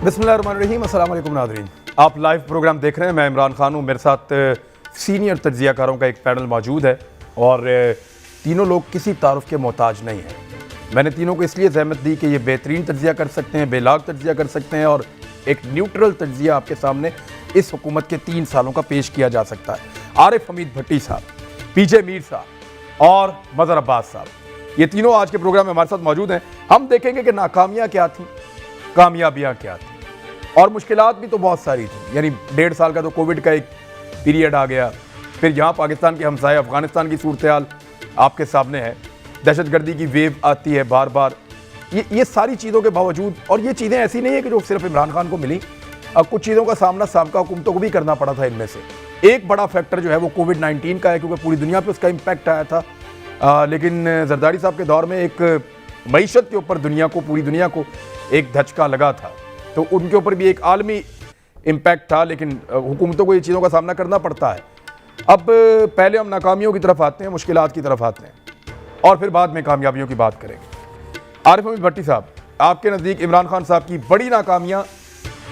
बिस्मिल्लाहिर्रहमानिर्रहीम, अस्सलाम वालेकुम नाज़रीन। आप लाइव प्रोग्राम देख रहे हैं। मैं इमरान खान हूँ। मेरे साथ सीनियर तज्ज़ियाकारों का एक पैनल मौजूद है और तीनों लोग किसी तारुफ के मोहताज नहीं हैं। मैंने तीनों को इसलिए ज़हमत दी कि ये बेहतरीन तज्ज़िया कर सकते हैं, बेलाग तज्ज़िया कर सकते हैं और एक न्यूट्रल तज्ज़िया आपके सामने इस हुकूमत के 3 सालों का पेश किया जा सकता है। आरिफ हमीद भट्टी साहब, पीजे मीर साहब और मज़हर अब्बास साहब, ये तीनों आज के प्रोग्राम में हमारे साथ मौजूद हैं। हम देखेंगे कि नाकामियाँ क्या थी, कामयाबियाँ क्या थी और मुश्किलात भी तो बहुत सारी थी। यानी 1.5 साल का तो कोविड का एक पीरियड आ गया, फिर यहाँ पाकिस्तान के हमसाए अफ़गानिस्तान की सूरत हाल आपके सामने है, दहशतगर्दी की वेव आती है बार बार। ये सारी चीज़ों के बावजूद, और ये चीज़ें ऐसी नहीं है कि जो सिर्फ इमरान खान को मिली, कुछ चीज़ों का सामना साबका हुकूमतों को भी करना पड़ा था। इनमें से एक बड़ा फैक्टर जो है वो कोविड-19 का है, क्योंकि पूरी दुनिया पर उसका इम्पैक्ट आया था। लेकिन जरदारी साहब के दौर में एक मईशत के ऊपर पूरी दुनिया को एक धचका लगा था, तो उनके ऊपर भी एक आलमी इम्पैक्ट था। लेकिन हुकूमतों को ये चीज़ों का सामना करना पड़ता है। अब पहले हम नाकामियों की तरफ आते हैं, मुश्किलात की तरफ आते हैं और फिर बाद में कामयाबियों की बात करेंगे। आरिफ हमीद भट्टी साहब, आपके नज़दीक इमरान खान साहब की बड़ी नाकामियाँ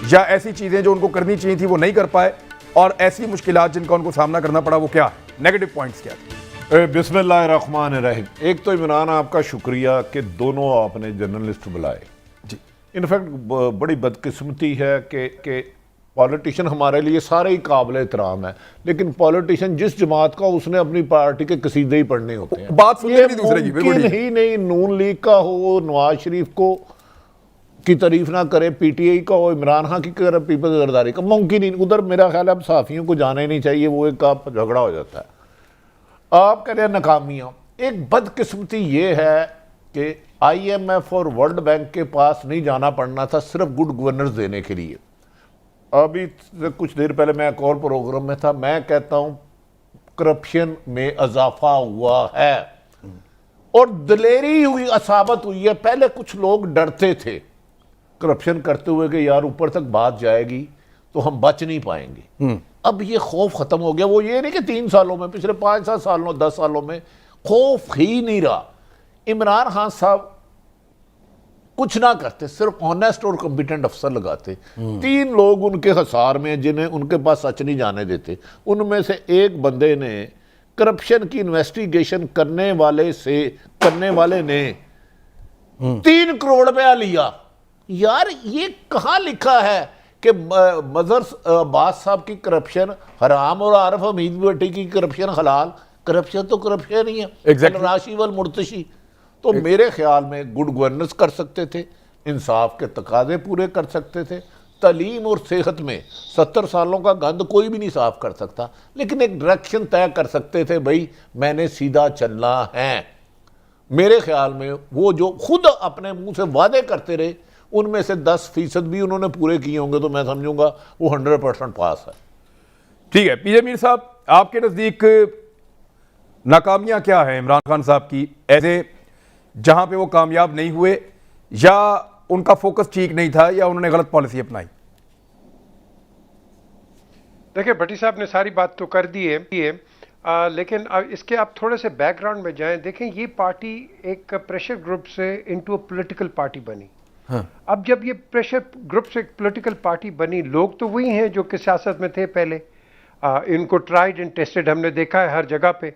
या ऐसी चीज़ें जो उनको करनी चाहिए थी वो नहीं कर पाए, और ऐसी मुश्किलात जिनका उनको सामना करना पड़ा, वो क्या है? नेगेटिव पॉइंट्स क्या थे? बिस्मिल्लाहिर्रहमानिर्रहीम। एक तो इमरान आपका शुक्रिया कि दोनों आपने जर्नलिस्ट बुलाए। जी, इनफैक्ट बड़ी बदकिस्मती है कि पॉलिटिशियन हमारे लिए सारे ही काबिल एहतराम है, लेकिन पॉलिटिशियन जिस जमात का, उसने अपनी पार्टी के कसीदे ही पढ़ने होते हैं। बात सुनने नहीं दूसरे की, बिल्कुल मुमकिन ही नहीं नून लीग का हो, नवाज शरीफ को की तारीफ ना करे, पीटीआई का हो, इमरान खान की करे, पीपल्स जरदारी का, मुमकिन ही। उधर मेरा ख्याल है अब सहाफ़ियों को जाना ही नहीं चाहिए, वो एक आप झगड़ा हो जाता है। आप कह रहे हैं नाकामियाँ। एक बदकिस्मती ये है कि IMF और वर्ल्ड बैंक के पास नहीं जाना पड़ना था सिर्फ गुड गवर्नेंस देने के लिए। अभी कुछ देर पहले मैं एक और प्रोग्राम में था, मैं कहता हूं करप्शन में इजाफा हुआ है और दिलेरी हुई, असाबत हुई है। पहले कुछ लोग डरते थे करप्शन करते हुए कि यार ऊपर तक बात जाएगी तो हम बच नहीं पाएंगे। अब ये खौफ खत्म हो गया। वो ये नहीं कि 3 सालों में, पिछले 5-7 सालों 10 सालों में खौफ ही नहीं रहा। इमरान खान साहब कुछ ना करते, सिर्फ ऑनेस्ट और कॉम्पिटेंट अफसर लगाते। 3 लोग उनके हसार में जिन्हें उनके पास सच नहीं जाने देते। उनमें से एक बंदे ने करप्शन की इन्वेस्टिगेशन करने वाले ने 3 करोड़ रुपया लिया। यार ये कहाँ लिखा है कि मज़हर अब्बास साहब की करप्शन हराम और आरिफ हमीद भट्टी की करप्शन हलाल? करप्शन तो करप्शन ही है, राशि वल मुर्तशी। तो मेरे ख्याल में गुड गवर्नेंस कर सकते थे, इंसाफ के तकाजे पूरे कर सकते थे। तालीम और सेहत में 70 सालों का गंद कोई भी नहीं साफ कर सकता, लेकिन एक डायरेक्शन तय कर सकते थे, भाई मैंने सीधा चलना है। मेरे ख्याल में वो जो खुद अपने मुंह से वादे करते रहे, उनमें से 10% भी उन्होंने पूरे किए होंगे तो मैं समझूंगा वो 100% पास है। ठीक है। पीजे मीर साहब, आपके नज़दीक नाकामियाँ क्या हैं इमरान खान साहब की, ऐसे जहां पे वो कामयाब नहीं हुए, या उनका फोकस ठीक नहीं था, या उन्होंने गलत पॉलिसी अपनाई? देखिए, भट्टी साहब ने सारी बात तो कर दी है, लेकिन इसके आप थोड़े से बैकग्राउंड में जाएं। देखें, ये पार्टी एक प्रेशर ग्रुप से इनटू अ पॉलिटिकल पार्टी बनी। हाँ। अब जब ये प्रेशर ग्रुप से एक पॉलिटिकल पार्टी बनी, लोग तो वही हैं जो कि सियासत में थे पहले। इनको ट्राइड एंड टेस्टेड हमने देखा है हर जगह पे।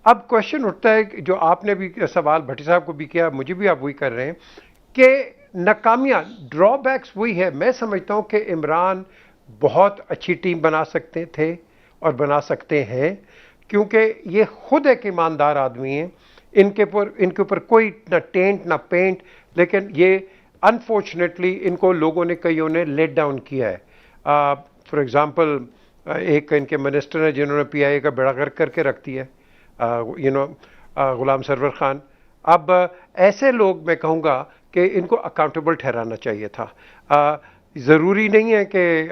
अब क्वेश्चन उठता है कि जो आपने भी सवाल भट्टी साहब को भी किया, मुझे भी आप वही कर रहे हैं कि नाकामियाँ, ड्रॉबैक्स वही है। मैं समझता हूँ कि इमरान बहुत अच्छी टीम बना सकते थे और बना सकते हैं, क्योंकि ये खुद एक ईमानदार आदमी हैं। इनके ऊपर कोई ना टेंट ना पेंट, लेकिन ये अनफॉर्चुनेटली इनको लोगों ने, कईयों ने लेट डाउन किया है। फॉर एग्जांपल, एक इनके मिनिस्टर हैं जिन्होंने PIA का बेड़ा गर्क करके रख दिया है, गुलाम सरवर खान। अब ऐसे लोग, मैं कहूँगा कि इनको अकाउंटेबल ठहराना चाहिए था। ज़रूरी नहीं है कि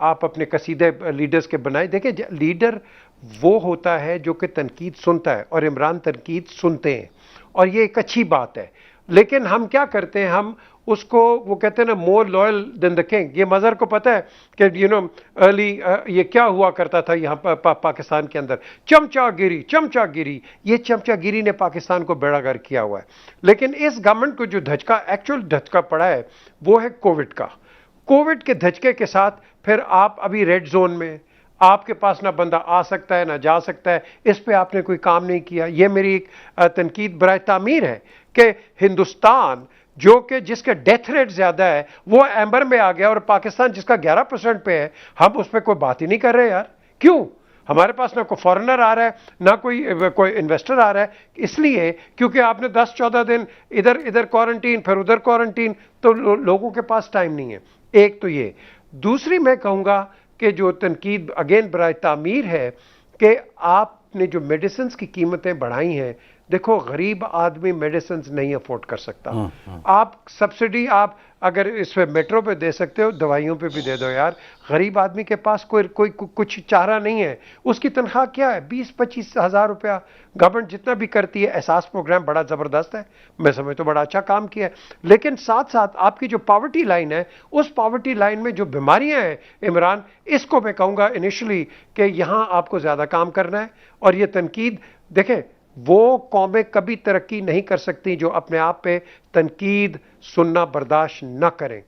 आप अपने कसीदे लीडर्स के बनाए। देखिए, लीडर वो होता है जो कि तनकीद सुनता है, और इमरान तनकीद सुनते हैं, और ये एक अच्छी बात है। लेकिन हम क्या करते हैं, हम उसको, वो कहते हैं ना, more loyal than the king. ये मज़हर को पता है कि अर्ली ये क्या हुआ करता था यहाँ पाकिस्तान के अंदर, चमचागिरी। ये चमचागिरी ने पाकिस्तान को बेड़ागर किया हुआ है। लेकिन इस गवर्नमेंट को जो एक्चुअल धचका पड़ा है वो है कोविड का। कोविड के धचके के साथ फिर आप अभी रेड जोन में, आपके पास ना बंदा आ सकता है ना जा सकता है, इस पे आपने कोई काम नहीं किया। ये मेरी एक तनकीद बराए तामीर है कि हिंदुस्तान जो कि जिसका डेथ रेट ज्यादा है वो एम्बर में आ गया और पाकिस्तान जिसका 11% पे है, हम उस पर कोई बात ही नहीं कर रहे यार। क्यों? हमारे पास ना कोई फॉरेनर आ रहा है ना कोई इन्वेस्टर आ रहा है, इसलिए क्योंकि आपने 10-14 दिन इधर इधर क्वारंटीन फिर उधर क्वारंटीन, तो लोगों के पास टाइम नहीं है। एक तो ये। दूसरी मैं कहूंगा कि जो तनकीद अगेन बराए तामीर है कि आपने जो मेडिसिन की कीमतें बढ़ाई हैं, देखो गरीब आदमी मेडिसिन नहीं अफोर्ड कर सकता। आप सब्सिडी आप अगर इस पे मेट्रो पे दे सकते हो, दवाइयों पे भी दे दो यार। गरीब आदमी के पास कोई कुछ चारा नहीं है। उसकी तनख्वाह क्या है? 20-25 हज़ार रुपया। गवर्नमेंट जितना भी करती है, एहसास प्रोग्राम बड़ा ज़बरदस्त है, मैं समझ तो बड़ा अच्छा काम किया है, लेकिन साथ साथ आपकी जो पॉवर्टी लाइन है, उस पॉवर्टी लाइन में जो बीमारियां हैं इमरान, इसको मैं कहूँगा इनिशियली कि यहाँ आपको ज़्यादा काम करना है। और ये तनकीद देखें, वो कौमें कभी तरक्की नहीं कर सकती जो अपने आप पे तनकीद सुनना बर्दाश्त न करें।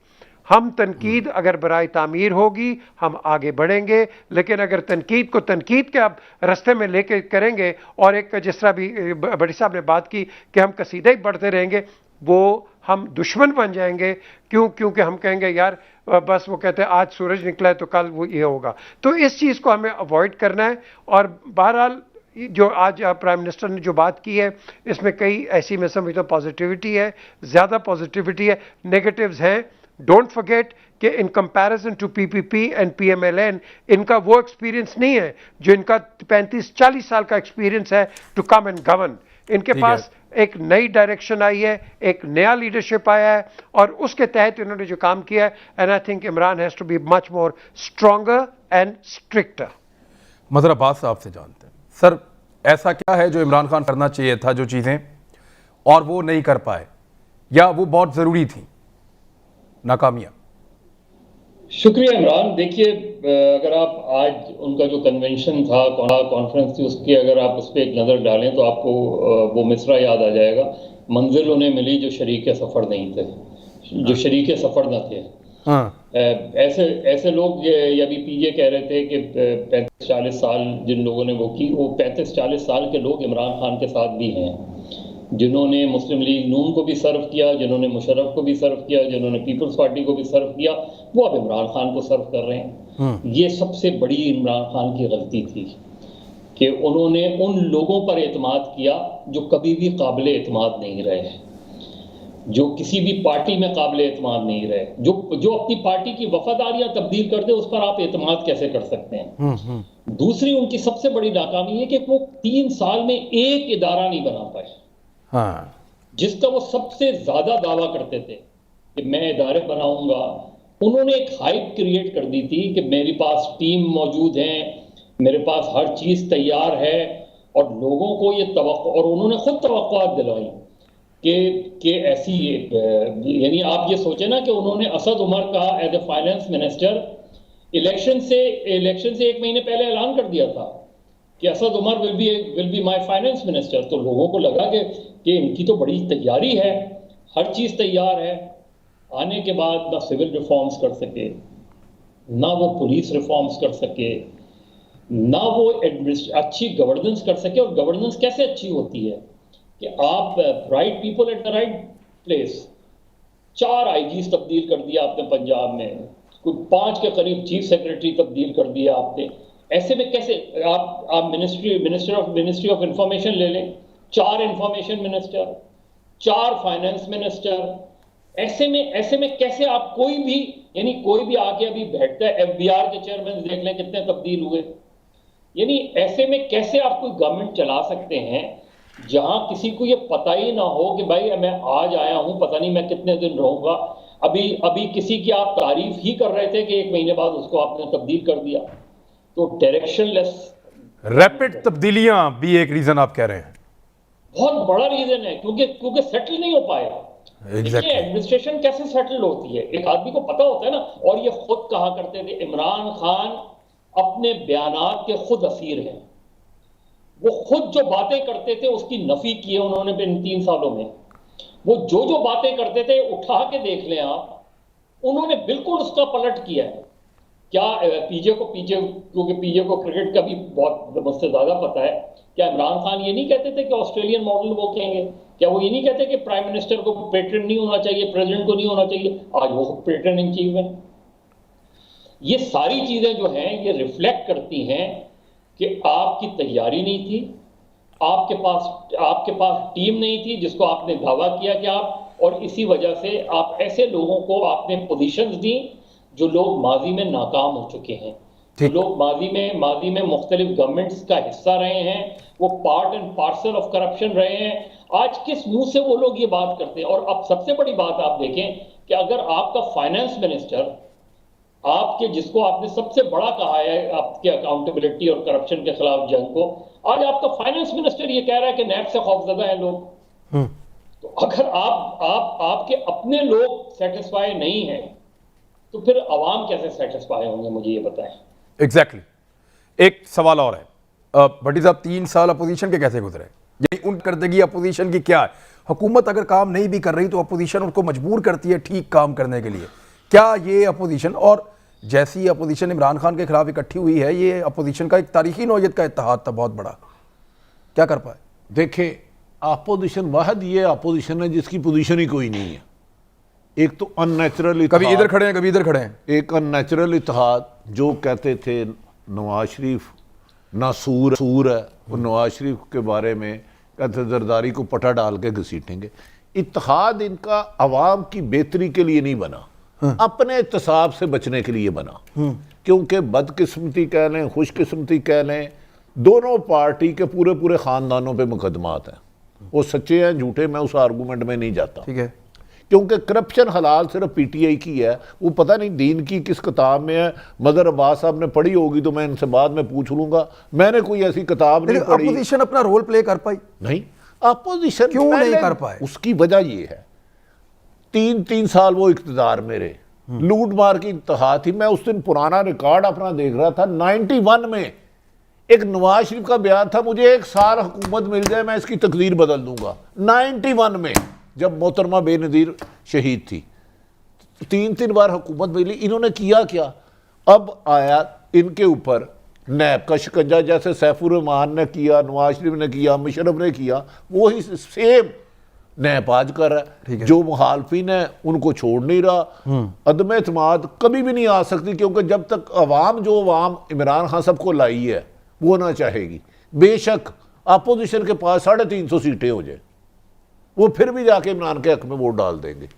हम तनकीद अगर बराए तामीर होगी हम आगे बढ़ेंगे, लेकिन अगर तनकीद को तनकीद के आप रास्ते में लेके करेंगे और एक जिस तरह भी बड़ी साहब ने बात की कि हम कसीदे ही बढ़ते रहेंगे, वो हम दुश्मन बन जाएंगे। क्योंकि हम कहेंगे यार बस, वो कहते हैं आज सूरज निकला है तो कल वो ये होगा। तो इस चीज़ को हमें अवॉइड करना है। और बहरहाल जो आज प्राइम मिनिस्टर ने जो बात की है, इसमें कई ऐसी मैं समझता हूँ पॉजिटिविटी है, ज़्यादा पॉजिटिविटी है, नेगेटिव्स हैं। डोंट फॉरगेट कि in comparison to PPP and PMLN इनका वो एक्सपीरियंस नहीं है जो इनका 35-40 साल का एक्सपीरियंस है टू कम एंड गवर्न। इनके पास एक नई डायरेक्शन आई है, एक नया लीडरशिप आया है और उसके तहत इन्होंने जो काम किया है, and I think Imran has to be much more stronger and stricter. Mazhar Abbas sahab से जानते हैं सर, ऐसा क्या है जो इमरान खान करना चाहिए था जो चीज़ें, और वो नहीं कर पाए, या वो बहुत ज़रूरी थी नाकामियां? शुक्रिया इमरान। देखिए, अगर आप आज उनका जो कन्वेंशन था, कॉन्फ्रेंस थी, उसकी अगर आप उस पर एक नज़र डालें तो आपको वो मिसरा याद आ जाएगा, मंजिल उन्हें मिली जो शरीक सफ़र नहीं थे, जो शरीक सफ़र न थे। ऐसे लोग, ये अभी पीजे कह रहे थे कि 35-40 साल जिन लोगों ने वो की, वो 35-40 साल के लोग इमरान खान के साथ भी हैं, जिन्होंने मुस्लिम लीग नून को भी सर्व किया, जिन्होंने मुशर्रफ को भी सर्व किया, जिन्होंने पीपल्स पार्टी को भी सर्व किया, वो अब इमरान खान को सर्व कर रहे हैं। ये सबसे बड़ी इमरान खान की गलती थी कि उन्होंने उन लोगों पर एतमाद किया जो कभी भी काबिल एतमाद नहीं रहे, जो किसी भी पार्टी में काबिल एतमाद नहीं रहे, जो अपनी पार्टी की वफादारियां तब्दील कर दे, उस पर आप एतमाद कैसे कर सकते हैं। दूसरी उनकी सबसे बड़ी नाकामी है कि वो 3 साल में एक इदारा नहीं बना पाए, जिसका वो सबसे ज्यादा दावा करते थे कि मैं इदारे बनाऊंगा। उन्होंने एक हाइप क्रिएट कर दी थी कि मेरे पास टीम मौजूद है, मेरे पास हर चीज तैयार है, और लोगों को ये तवक्को, और उन्होंने खुद तवक्कुआत दिलवाई कि ऐसी, यानी आप ये सोचे ना कि उन्होंने असद उमर का as a finance minister election से 1 महीने पहले ऐलान कर दिया था कि Asad Umar will be my finance minister. तो लोगों को लगा कि इनकी तो बड़ी तैयारी है, हर चीज तैयार है। आने के बाद ना सिविल रिफॉर्म्स कर सके, ना वो पुलिस रिफॉर्म्स कर सके, ना वो अच्छी गवर्नेंस कर सके। और गवर्नेंस कैसे अच्छी होती है कि आप right people at the right place. 4 IGs तब्दील कर दिया आपने पंजाब में, कोई 5 के करीब चीफ सेक्रेटरी तब्दील कर दिया आपने। ऐसे में कैसे आप मिनिस्ट्री ऑफ इंफॉर्मेशन ले लें, 4 इंफॉर्मेशन मिनिस्टर, 4 फाइनेंस मिनिस्टर। ऐसे में कैसे आप कोई भी आके अभी बैठता है, एफबीआर के चेयरमैन देख लें कितने तब्दील हुए। यानी ऐसे में कैसे आप कोई गवर्नमेंट चला सकते हैं जहां किसी को ये पता ही ना हो कि भाई मैं आज आया हूं, पता नहीं मैं कितने दिन रहूंगा। अभी किसी की आप तारीफ ही कर रहे थे कि 1 महीने बाद उसको आपने तब्दील कर दिया। तो डायरेक्शनलेस रैपिड तब्दीलियां भी एक रीजन आप कह रहे हैं? बहुत बड़ा रीजन है, क्योंकि सेटल नहीं हो पाया। Exactly. एडमिनिस्ट्रेशन कैसे सेटल होती है, एक आदमी को पता होता है ना। और ये खुद कहा करते थे, इमरान खान अपने बयानात के खुद असीर हैं। वो खुद जो बातें करते थे उसकी नफी की है उन्होंने इन 3 सालों में। वो जो बातें करते थे उठा के देख लें आप, उन्होंने बिल्कुल उसका पलट किया है। क्या क्योंकि पीजे को क्रिकेट का भी बहुत मुझसे ज्यादा पता है, क्या इमरान खान ये नहीं कहते थे कि ऑस्ट्रेलियन मॉडल वो कहेंगे? क्या वो ये नहीं कहते कि प्राइम मिनिस्टर को पेट्रन नहीं होना चाहिए, प्रेसिडेंट को नहीं होना चाहिए? आज वो पेट्रन इन चीफ है। ये सारी चीजें जो हैं ये रिफ्लेक्ट करती हैं कि आपकी तैयारी नहीं थी, आपके पास टीम नहीं थी जिसको आपने दावा किया कि आप, और इसी वजह से आप ऐसे लोगों को आपने पोजीशंस दी जो लोग माजी में नाकाम हो चुके हैं, जो लोग माजी में मुख्तलिफ गवर्नमेंट्स का हिस्सा रहे हैं, वो part and parcel of corruption रहे हैं। आज किस मुंह से वो लोग ये बात करते हैं? और अब सबसे बड़ी बात आप देखें कि अगर आपका फाइनेंस मिनिस्टर, आपके जिसको आपने सबसे बड़ा कहा है आपके अकाउंटेबिलिटी और करप्शन के खिलाफ जंग को, आज आपका फाइनेंस मिनिस्टर ये कह रहा है कि नैब से खौफजदा है लोग। तो अगर आपके अपने लोग सेटिस्फाई नहीं हैं तो फिर अवाम कैसे सेटिस्फाई होंगे, मुझे ये बताएं। एग्जैक्टली। एक सवाल और है, भट्टी साहब 3 साल अपोजिशन के कैसे गुजरे? यानी उन करदगी अपोजिशन की क्या है? हुकूमत अगर काम नहीं भी कर रही तो अपोजिशन उसको मजबूर करती है ठीक काम करने के लिए। क्या ये अपोजिशन, और जैसी अपोजिशन इमरान खान के खिलाफ इकट्ठी हुई है, ये अपोजिशन का एक तारीखी नौयत का इत्तेहाद था बहुत बड़ा, क्या कर पाए? देखें, अपोजिशन वाहद ये अपोजिशन है जिसकी पोजीशन ही कोई नहीं है। एक तो अननेचुरल, कभी इधर खड़े हैं कभी इधर खड़े हैं। एक अननेचुरल इत्तेहाद, जो कहते थे नवाज शरीफ नासूर है, और नवाज शरीफ के बारे में कहते जरदारी को पटा डाल के घसीटेंगे। इत्तेहाद इनका अवाम की बेहतरी के लिए नहीं बना, अपने इत्तेसाब से बचने के लिए बना। क्योंकि बदकिस्मती कह लें, खुशकिस्मती कह लें, दोनों पार्टी के पूरे पूरे खानदानों पे मुकदमात हैं। वो सच्चे हैं झूठे, मैं उस आर्गूमेंट में नहीं जाता, ठीक है। क्योंकि करप्शन हलाल सिर्फ पीटीआई की है, वो पता नहीं दीन की किस किताब में है। मदर अब्बास साहब ने पढ़ी होगी तो मैं इनसे बाद में पूछ लूंगा, मैंने कोई ऐसी किताब नहीं पढ़ी। अपोजिशन अपना रोल प्ले कर पाई नहीं, अपोजिशन क्यों नहीं कर पाए? उसकी वजह ये है, 3 साल वो इख्तिदार मेरे लूट मार की इंतहा थी। मैं उस दिन पुराना रिकॉर्ड अपना देख रहा था, 91 में एक नवाज शरीफ का बयान था, मुझे 1 साल हुकूमत मिल जाए मैं इसकी तकदीर बदल दूंगा। 91 में जब मोहतरमा बेनज़ीर शहीद थी, 3 बार हुकूमत मिली, इन्होंने किया क्या? अब आया इनके ऊपर नैब का शिकंजा, जैसे सैफुर रहमान ने किया, नवाज शरीफ ने किया, मुशर्रफ ने किया, वही सेम नैब आज कर रहा है। जो मुखालफिन है उनको छोड़ नहीं रहा। अदम एतमाद कभी भी नहीं आ सकती, क्योंकि जब तक अवाम इमरान खान सबको लाई है वो ना चाहेगी। बेशक अपोजिशन के पास 350 सीटें हो जाए, वो फिर भी जाके इमरान के हक में वोट डाल देंगे,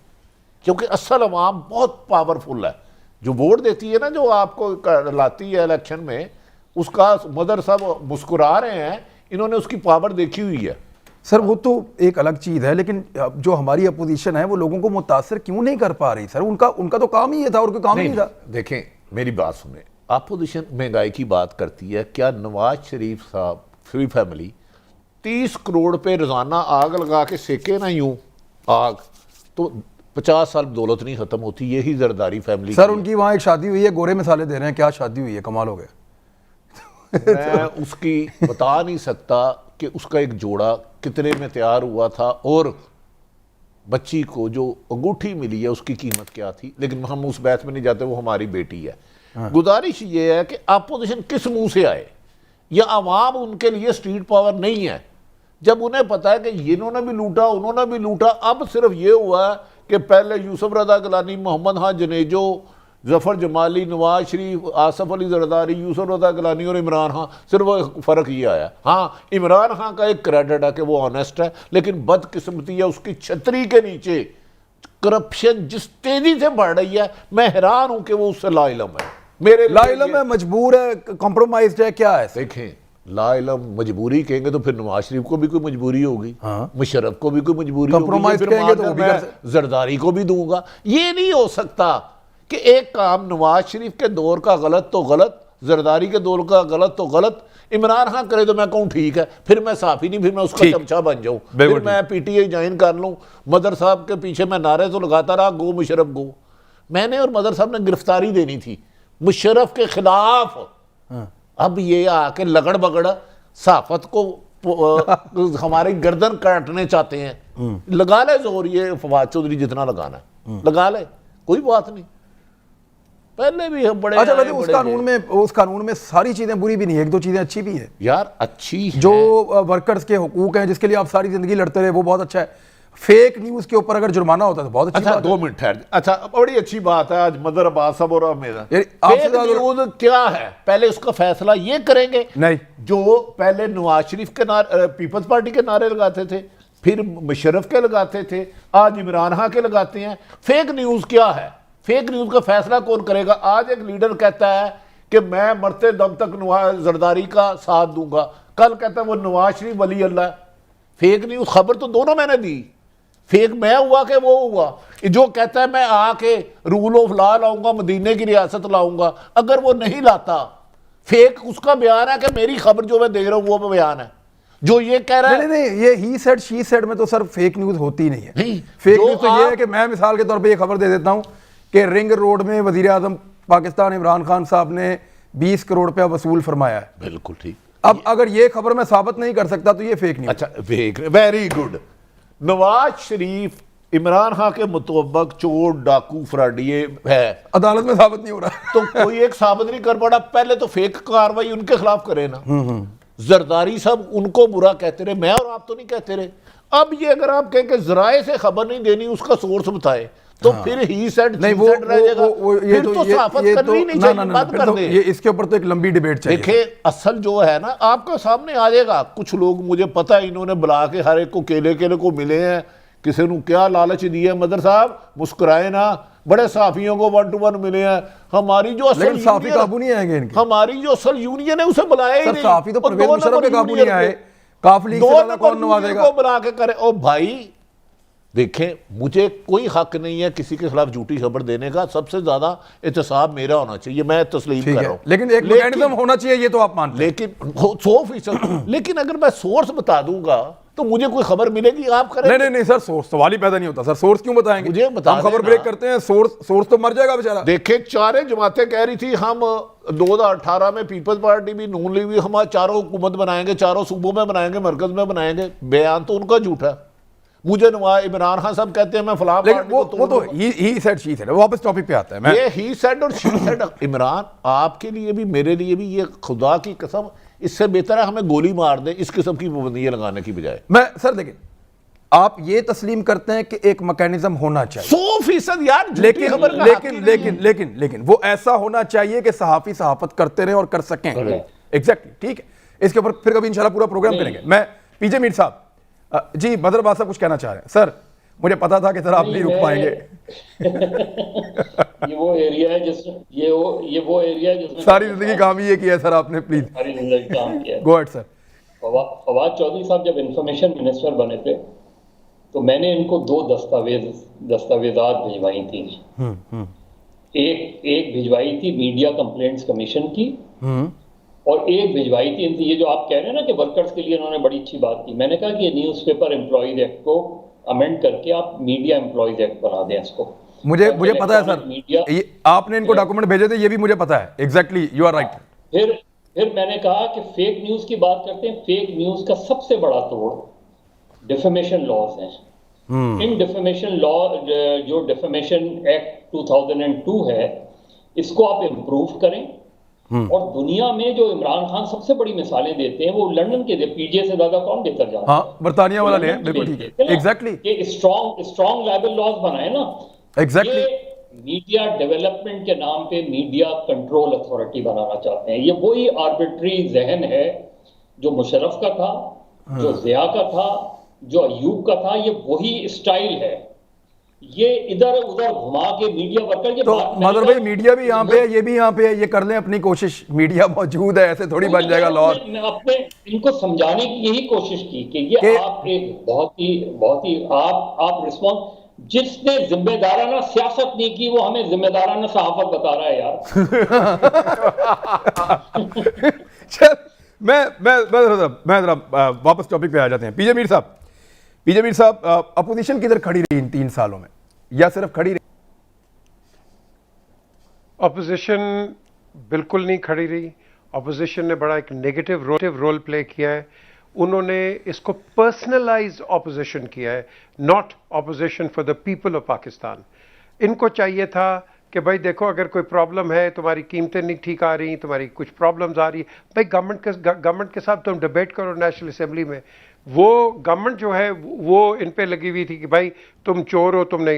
क्योंकि असल अवाम बहुत पावरफुल है। जो वोट देती है ना, जो आपको लाती है इलेक्शन में, उसका मदर साहब मुस्कुरा रहे हैं, इन्होंने उसकी पावर देखी हुई है। सर वो तो एक अलग चीज़ है, लेकिन जो हमारी अपोजिशन है वो लोगों को मुतासर क्यों नहीं कर पा रही? सर उनका तो काम ही ये था, और कोई काम नहीं था। देखें, मेरी बात सुने, अपोजिशन महंगाई की बात करती है। क्या नवाज शरीफ साहब फ्री फैमिली 30 करोड़ पे रोजाना आग लगा के सेके ना यूं आग, तो 50 साल दौलत नहीं खत्म होती। यही जरदारी फैमिली। सर उनकी वहाँ एक शादी हुई है, गोरे मसाले दे रहे हैं, क्या शादी हुई है, कमाल हो गया। मैं उसकी बता नहीं सकता कि उसका एक जोड़ा कितने में तैयार हुआ था, और बच्ची को जो अंगूठी मिली है उसकी कीमत क्या थी, लेकिन हम उस बहस में नहीं जाते, वो हमारी बेटी है। गुजारिश ये है कि अपोजिशन किस मुंह से आए, या अवाम उनके लिए स्ट्रीट पावर नहीं है। जब उन्हें पता है कि इन्होंने भी लूटा, उन्होंने भी लूटा, अब सिर्फ ये हुआ है कि पहले यूसुफ रजा गिलानी, मोहम्मद खान जनेजो, जफर जमाली, नवाज शरीफ, आसफ अली जरदारी, यूसुफ रजा गिलानी और इमरान खान, सिर्फ फ़र्क ये आया। हाँ, इमरान खान का एक क्रेडिट है कि वो ऑनेस्ट है, लेकिन बदकिस्मती है उसकी छतरी के नीचे करप्शन जिस तेजी से बढ़ रही है, मैं हैरान हूं कि वो उससे लाइलम है। मेरे लाइलम है, मजबूर है, कॉम्प्रोमाइज्ड है, क्या है? देखें, लाइलम मजबूरी कहेंगे तो फिर नवाज शरीफ को भी कोई मजबूरी होगी, मुशर्रफ को भी कोई मजबूरी होगी, कॉम्प्रोमाइज कहेंगे तो मैं जरदारी को भी दूंगा। ये नहीं हो सकता कि एक काम नवाज शरीफ के दौर का गलत तो गलत, जरदारी के दौर का गलत तो गलत, इमरान खान करे तो मैं कहूँ ठीक है, फिर मैं साफी नहीं, फिर मैं उसका चमचा बन जाऊँ, फिर मैं पीटीआई ज्वाइन कर लूँ। मदर साहब के पीछे मैं नारे तो लगाता रहा, गो मुशर्रफ गो। मैंने और मदर साहब ने गिरफ्तारी देनी थी मुशर्रफ के खिलाफ। अब ये आके लगड़ बगड़ सहाफत को हमारी गर्दन काटने चाहते हैं। लगा ले जोर, ये फवाद चौधरी जितना लगाना है लगा ले, कोई बात नहीं। पहले भी हम बड़े अच्छा आए, वैसे बड़े उस कानून में सारी चीजें बुरी भी नहीं है, एक दो चीजें अच्छी भी है। यार अच्छी है। जो वर्कर्स के हुकूक हैं, जिसके लिए आप सारी जिंदगी लड़ते रहे, वो बहुत अच्छा है। फेक न्यूज के ऊपर अगर जुर्माना होता तो बहुत अच्छी अच्छा बात है। 2 मिनट ठहर। अच्छा बड़ी अच्छी बात है आज मदर अब्बास साहब और मेरा यानी आपसे फेक ज्यादा- न्यूज क्या है, पहले उसका फैसला ये करेंगे नहीं। जो पहले नवाज शरीफ के पीपल्स पार्टी के नारे लगाते थे, फिर मुशर्रफ के लगाते थे, आज इमरान खान के लगाते हैं। फेक न्यूज क्या है, फेक न्यूज का फैसला कौन करेगा? आज एक लीडर कहता है कि मैं मरते दम तक नवाज जरदारी का साथ दूंगा, कल कहता है वो नवाज शरीफ वली अल्लाह। फेक न्यूज खबर तो दोनों मैंने दी, फेक मैं हुआ कि वो हुआ। जो कहता है मैं आके रूल ऑफ लॉ लाऊंगा, मदीने की रियासत लाऊंगा, अगर वो नहीं लाता, फेक उसका बयान है कि मेरी खबर जो मैं दे रहा हूं वो बयान है। जो ये कह रहा है नहीं, ये ही सेड शी सेड में तो सर फेक न्यूज होती नहीं है। नहीं, फेक जो न्यूज तो ये है आप- कि मैं मिसाल के तौर पे ये खबर दे देता हूं कि रिंग रोड में वजीर आजम पाकिस्तान इमरान खान साहब ने 20 करोड़ रुपया वसूल फरमाया है। बिल्कुल ठीक। अब अगर ये खबर मैं साबित नहीं कर सकता तो ये फेक न्यूज। अच्छा fake, very good. Nawaz Sharif Imran Khan के मुताबिक चोर डाकू फ्राडिये है, अदालत में साबित नहीं हो रहा। तो कोई एक साबित नहीं कर पड़ा, पहले तो फेक कार्रवाई उनके खिलाफ करे ना। जरदारी साहब उनको बुरा कहते रहे, मैं और आप तो नहीं कहते रहे। अब ये अगर आप कहें कि जराए से खबर नहीं देनी, उसका सोर्स बताए, तो फिर ही सेड नहीं वो रह जाएगा। फिर तो सहाफत करनी नहीं चाहिए, बंद कर दे। ये इसके ऊपर तो एक लंबी डिबेट चाहिए। देखिए असल जो है ना आपका सामने आ जाएगा। कुछ लोग मुझे पता है इन्होंने बुला के हर एक को केले केले को मिले हैं, किसी ने क्या लालच दिया है, मदर साहब मुस्कुराए ना, बड़े साफियों को 1 to 1 मिले हैं। हमारी जो असल लेकिन साफी यूनियन- काबू नहीं आएंगे इनके। हमारी जो असल यूनियन है उसे बुलाया ही सर नहीं। साफी तो और परवेज 2 मुशर्रफ नंबर के काबू यूनियन नहीं आए, को- काफ लीग से 2 ज्यादा नंबर कौन नवाजेगा? यूनियन को बुला के करे। ओ भाई देखें, मुझे कोई हक नहीं है किसी के खिलाफ झूठी खबर देने का, सबसे ज्यादा एहतसाब मेरा होना चाहिए, मैं तस्लीम ठीक कर है, रहा हूं। लेकिन एक मैकेनिज्म होना चाहिए, ये तो आप मानते हैं। लेकिन 100%। लेकिन अगर मैं सोर्स बता दूंगा तो मुझे कोई खबर मिलेगी, आप करें। नहीं सर, सोर्स सवाल ही पैदा नहीं होता सर। सोर्स क्यों बताएंगे? मुझे बता हम खबर देना। ब्रेक करते हैं, सोर्स तो मर जाएगा बेचारा। देखे चारे जमातें कह रही थी हम 2018 में पीपल्स पार्टी भी नून लीग भी हमारे चारों हुकूमत बनाएंगे, चारों सूबों में बनाएंगे, मरकज में बनाएंगे। बयान तो उनका झूठा। मुझे इमरान खान साहब कहते हैं मैं फलां लेकिन पार्टी वो को तो तोड़ दूंगा। He said she said. वापस टॉपिक पे आता है। मैं ये ही सेड और शी सेड। इमरान आपके लिए भी मेरे लिए भी, ये खुदा की कसम, इससे बेहतर है हमें गोली मार दे इस किस्म की पाबंदियां लगाने की बजाय। मैं सर देखिए, आप ये तस्लीम करते हैं कि एक मैकेनिज्म होना चाहिए, 100% यार झूठी लेकिन खबर का हक ही लेकिन नहीं लेकिन है। लेकिन लेकिन वो ऐसा होना चाहिए कि सहाफी सहाफत करते रहे और कर सकें। एग्जैक्टली, ठीक है। इसके ऊपर फिर कभी इंशाल्लाह पूरा प्रोग्राम करेंगे। मैं पीजे मीर साहब, जी मदर बादशाह साहब कुछ कहना चाह रहे हैं। सर मुझे पता था कि सर आप नहीं रुक पाएंगे। ये वो एरिया है जिसमें ये वो एरिया है जिसमें सारी जिंदगी काम ही ये किया है सर आपने, प्लीज सारी जिंदगी काम किया है। Go ahead sir. Fawad Chaudhry sahab जब इंफॉर्मेशन मिनिस्टर बने थे तो मैंने इनको 2 दस्तावेजात भिजवाई थी। एक भिजवाई थी मीडिया कंप्लेंट्स कमीशन की, और एक भिजवाई थी इनकी, ये जो आप कह रहे हैं ना कि वर्कर्स के लिए इन्होंने बड़ी अच्छी बात की। मैंने कहा कि ये न्यूज़पेपर एम्प्लॉयज एक्ट को अमेंड करके आप मीडिया एम्प्लॉयज एक्ट बना दें इसको। मुझे पता है सर, मीडिया, ये आपने इनको डॉक्यूमेंट भेजे थे, ये भी मुझे पता है। Exactly, you are right. फिर मैंने कहा कि फेक न्यूज की बात करते हैं। फेक न्यूज का सबसे बड़ा तोड़ डिफेमेशन लॉज हैं। इन डिफेमेशन लॉ, जो डिफेमेशन एक्ट 2002 है, इसको आप इम्प्रूव करें। और दुनिया में जो इमरान खान सबसे बड़ी मिसालें देते हैं वो लंदन के पीजे से ज्यादा कौन बेहतर जानता है? हाँ, बर्तानिया वाला ले, बिल्कुल ठीक है। एग्जैक्टली, ये स्ट्रॉन्ग लाइबल लॉज बनाए ना। एग्जैक्टली। ये मीडिया डेवलपमेंट के नाम पे मीडिया कंट्रोल अथॉरिटी बनाना चाहते हैं। ये वही आर्बिट्री जहन है जो मुशर्रफ का था, जो जिया का था, जो अयूब का था। ये वही स्टाइल है। ये इधर उधर घुमा के मीडिया वर्कर, तो मदर भाई मीडिया भी यहाँ पे है, ये भी यहाँ पे है, ये कर लें अपनी कोशिश। मीडिया मौजूद है, ऐसे थोड़ी बन जाएगा लॉ। अपने इनको समझाने की यही कोशिश की कि ये आप एक बहुत ही आप रिस्पॉन्स, जिसने जिम्मेदाराना सियासत नहीं की वो हमें जिम्मेदाराना सहाफत बता रहा है यार। चल मैं जरा वापस टॉपिक पे आ जाते हैं। पीजे मीर साहब, अपोजिशन किधर खड़ी रही इन 3 सालों में, या सिर्फ खड़ी रही? अपोजिशन बिल्कुल नहीं खड़ी रही। अपोजिशन ने बड़ा एक नेगेटिव रोल प्ले किया है। उन्होंने इसको पर्सनलाइज्ड ऑपोजिशन किया है, not opposition for the people of Pakistan. इनको चाहिए था कि भाई देखो अगर कोई प्रॉब्लम है, तुम्हारी कीमतें नहीं ठीक आ रही, तुम्हारी कुछ प्रॉब्लम्स आ रही, भाई गवर्नमेंट के साथ तुम डिबेट करो नेशनल असेंबली में। वो गवर्नमेंट जो है वो इन पे लगी हुई थी कि भाई तुम चोर हो, तुमने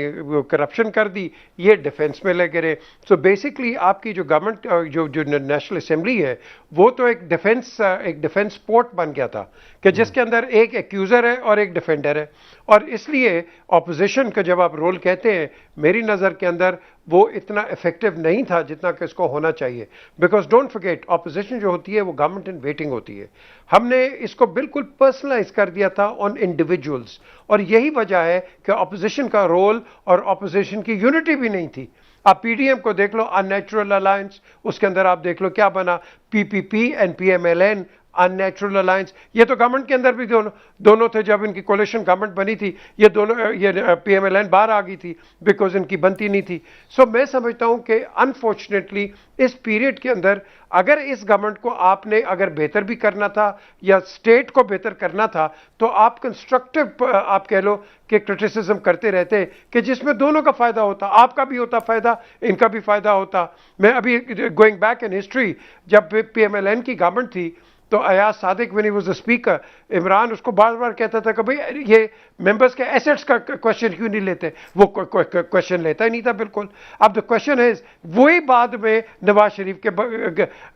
करप्शन कर दी, ये डिफेंस में लगे रहे। सो बेसिकली आपकी जो गवर्नमेंट जो नेशनल असेंबली है वो तो एक डिफेंस स्पोर्ट बन गया था कि जिसके अंदर एक एक्यूजर है और एक डिफेंडर है। और इसलिए ऑपोजिशन का जब आप रोल कहते हैं, मेरी नज़र के अंदर वो इतना इफेक्टिव नहीं था जितना कि इसको होना चाहिए। बिकॉज डोंट फॉरगेट, ऑपोजिशन जो होती है वो गवर्नमेंट इन वेटिंग होती है। हमने इसको बिल्कुल पर्सनलाइज कर दिया था ऑन इंडिविजुअल्स, और यही वजह है कि ऑपोजिशन का रोल और ऑपोजिशन की यूनिटी भी नहीं थी। आप पीडीएम को देख लो, अननेचुरल अलायंस, उसके अंदर आप देख लो क्या बना, PPP and PMLN, unnatural alliance. ये तो गवर्नमेंट के अंदर भी दोनों थे। जब इनकी कोलिशन गवर्नमेंट बनी थी, ये दोनों, ये पीएमएलएन बाहर आ गई थी बिकॉज इनकी बनती नहीं थी। सो मैं समझता हूं कि अनफॉर्चुनेटली इस पीरियड के अंदर अगर इस गवर्नमेंट को आपने अगर बेहतर भी करना था या स्टेट को बेहतर करना था, तो आप कंस्ट्रक्टिव आप कह लो कि क्रिटिसिज्म करते रहते कि जिसमें दोनों का फायदा होता, आपका भी होता फायदा, इनका भी फायदा होता। मैं अभी गोइंग बैक इन हिस्ट्री, जब पीएमएलएन की गवर्नमेंट थी तो Ayaz Sadiq when he was the speaker, Imran उसको बार बार कहता था कि भाई ये मेंबर्स के एसेट्स का क्वेश्चन क्यों नहीं लेते। वो क्वेश्चन लेता ही नहीं था बिल्कुल। अब द क्वेश्चन इज, वही बाद में नवाज शरीफ के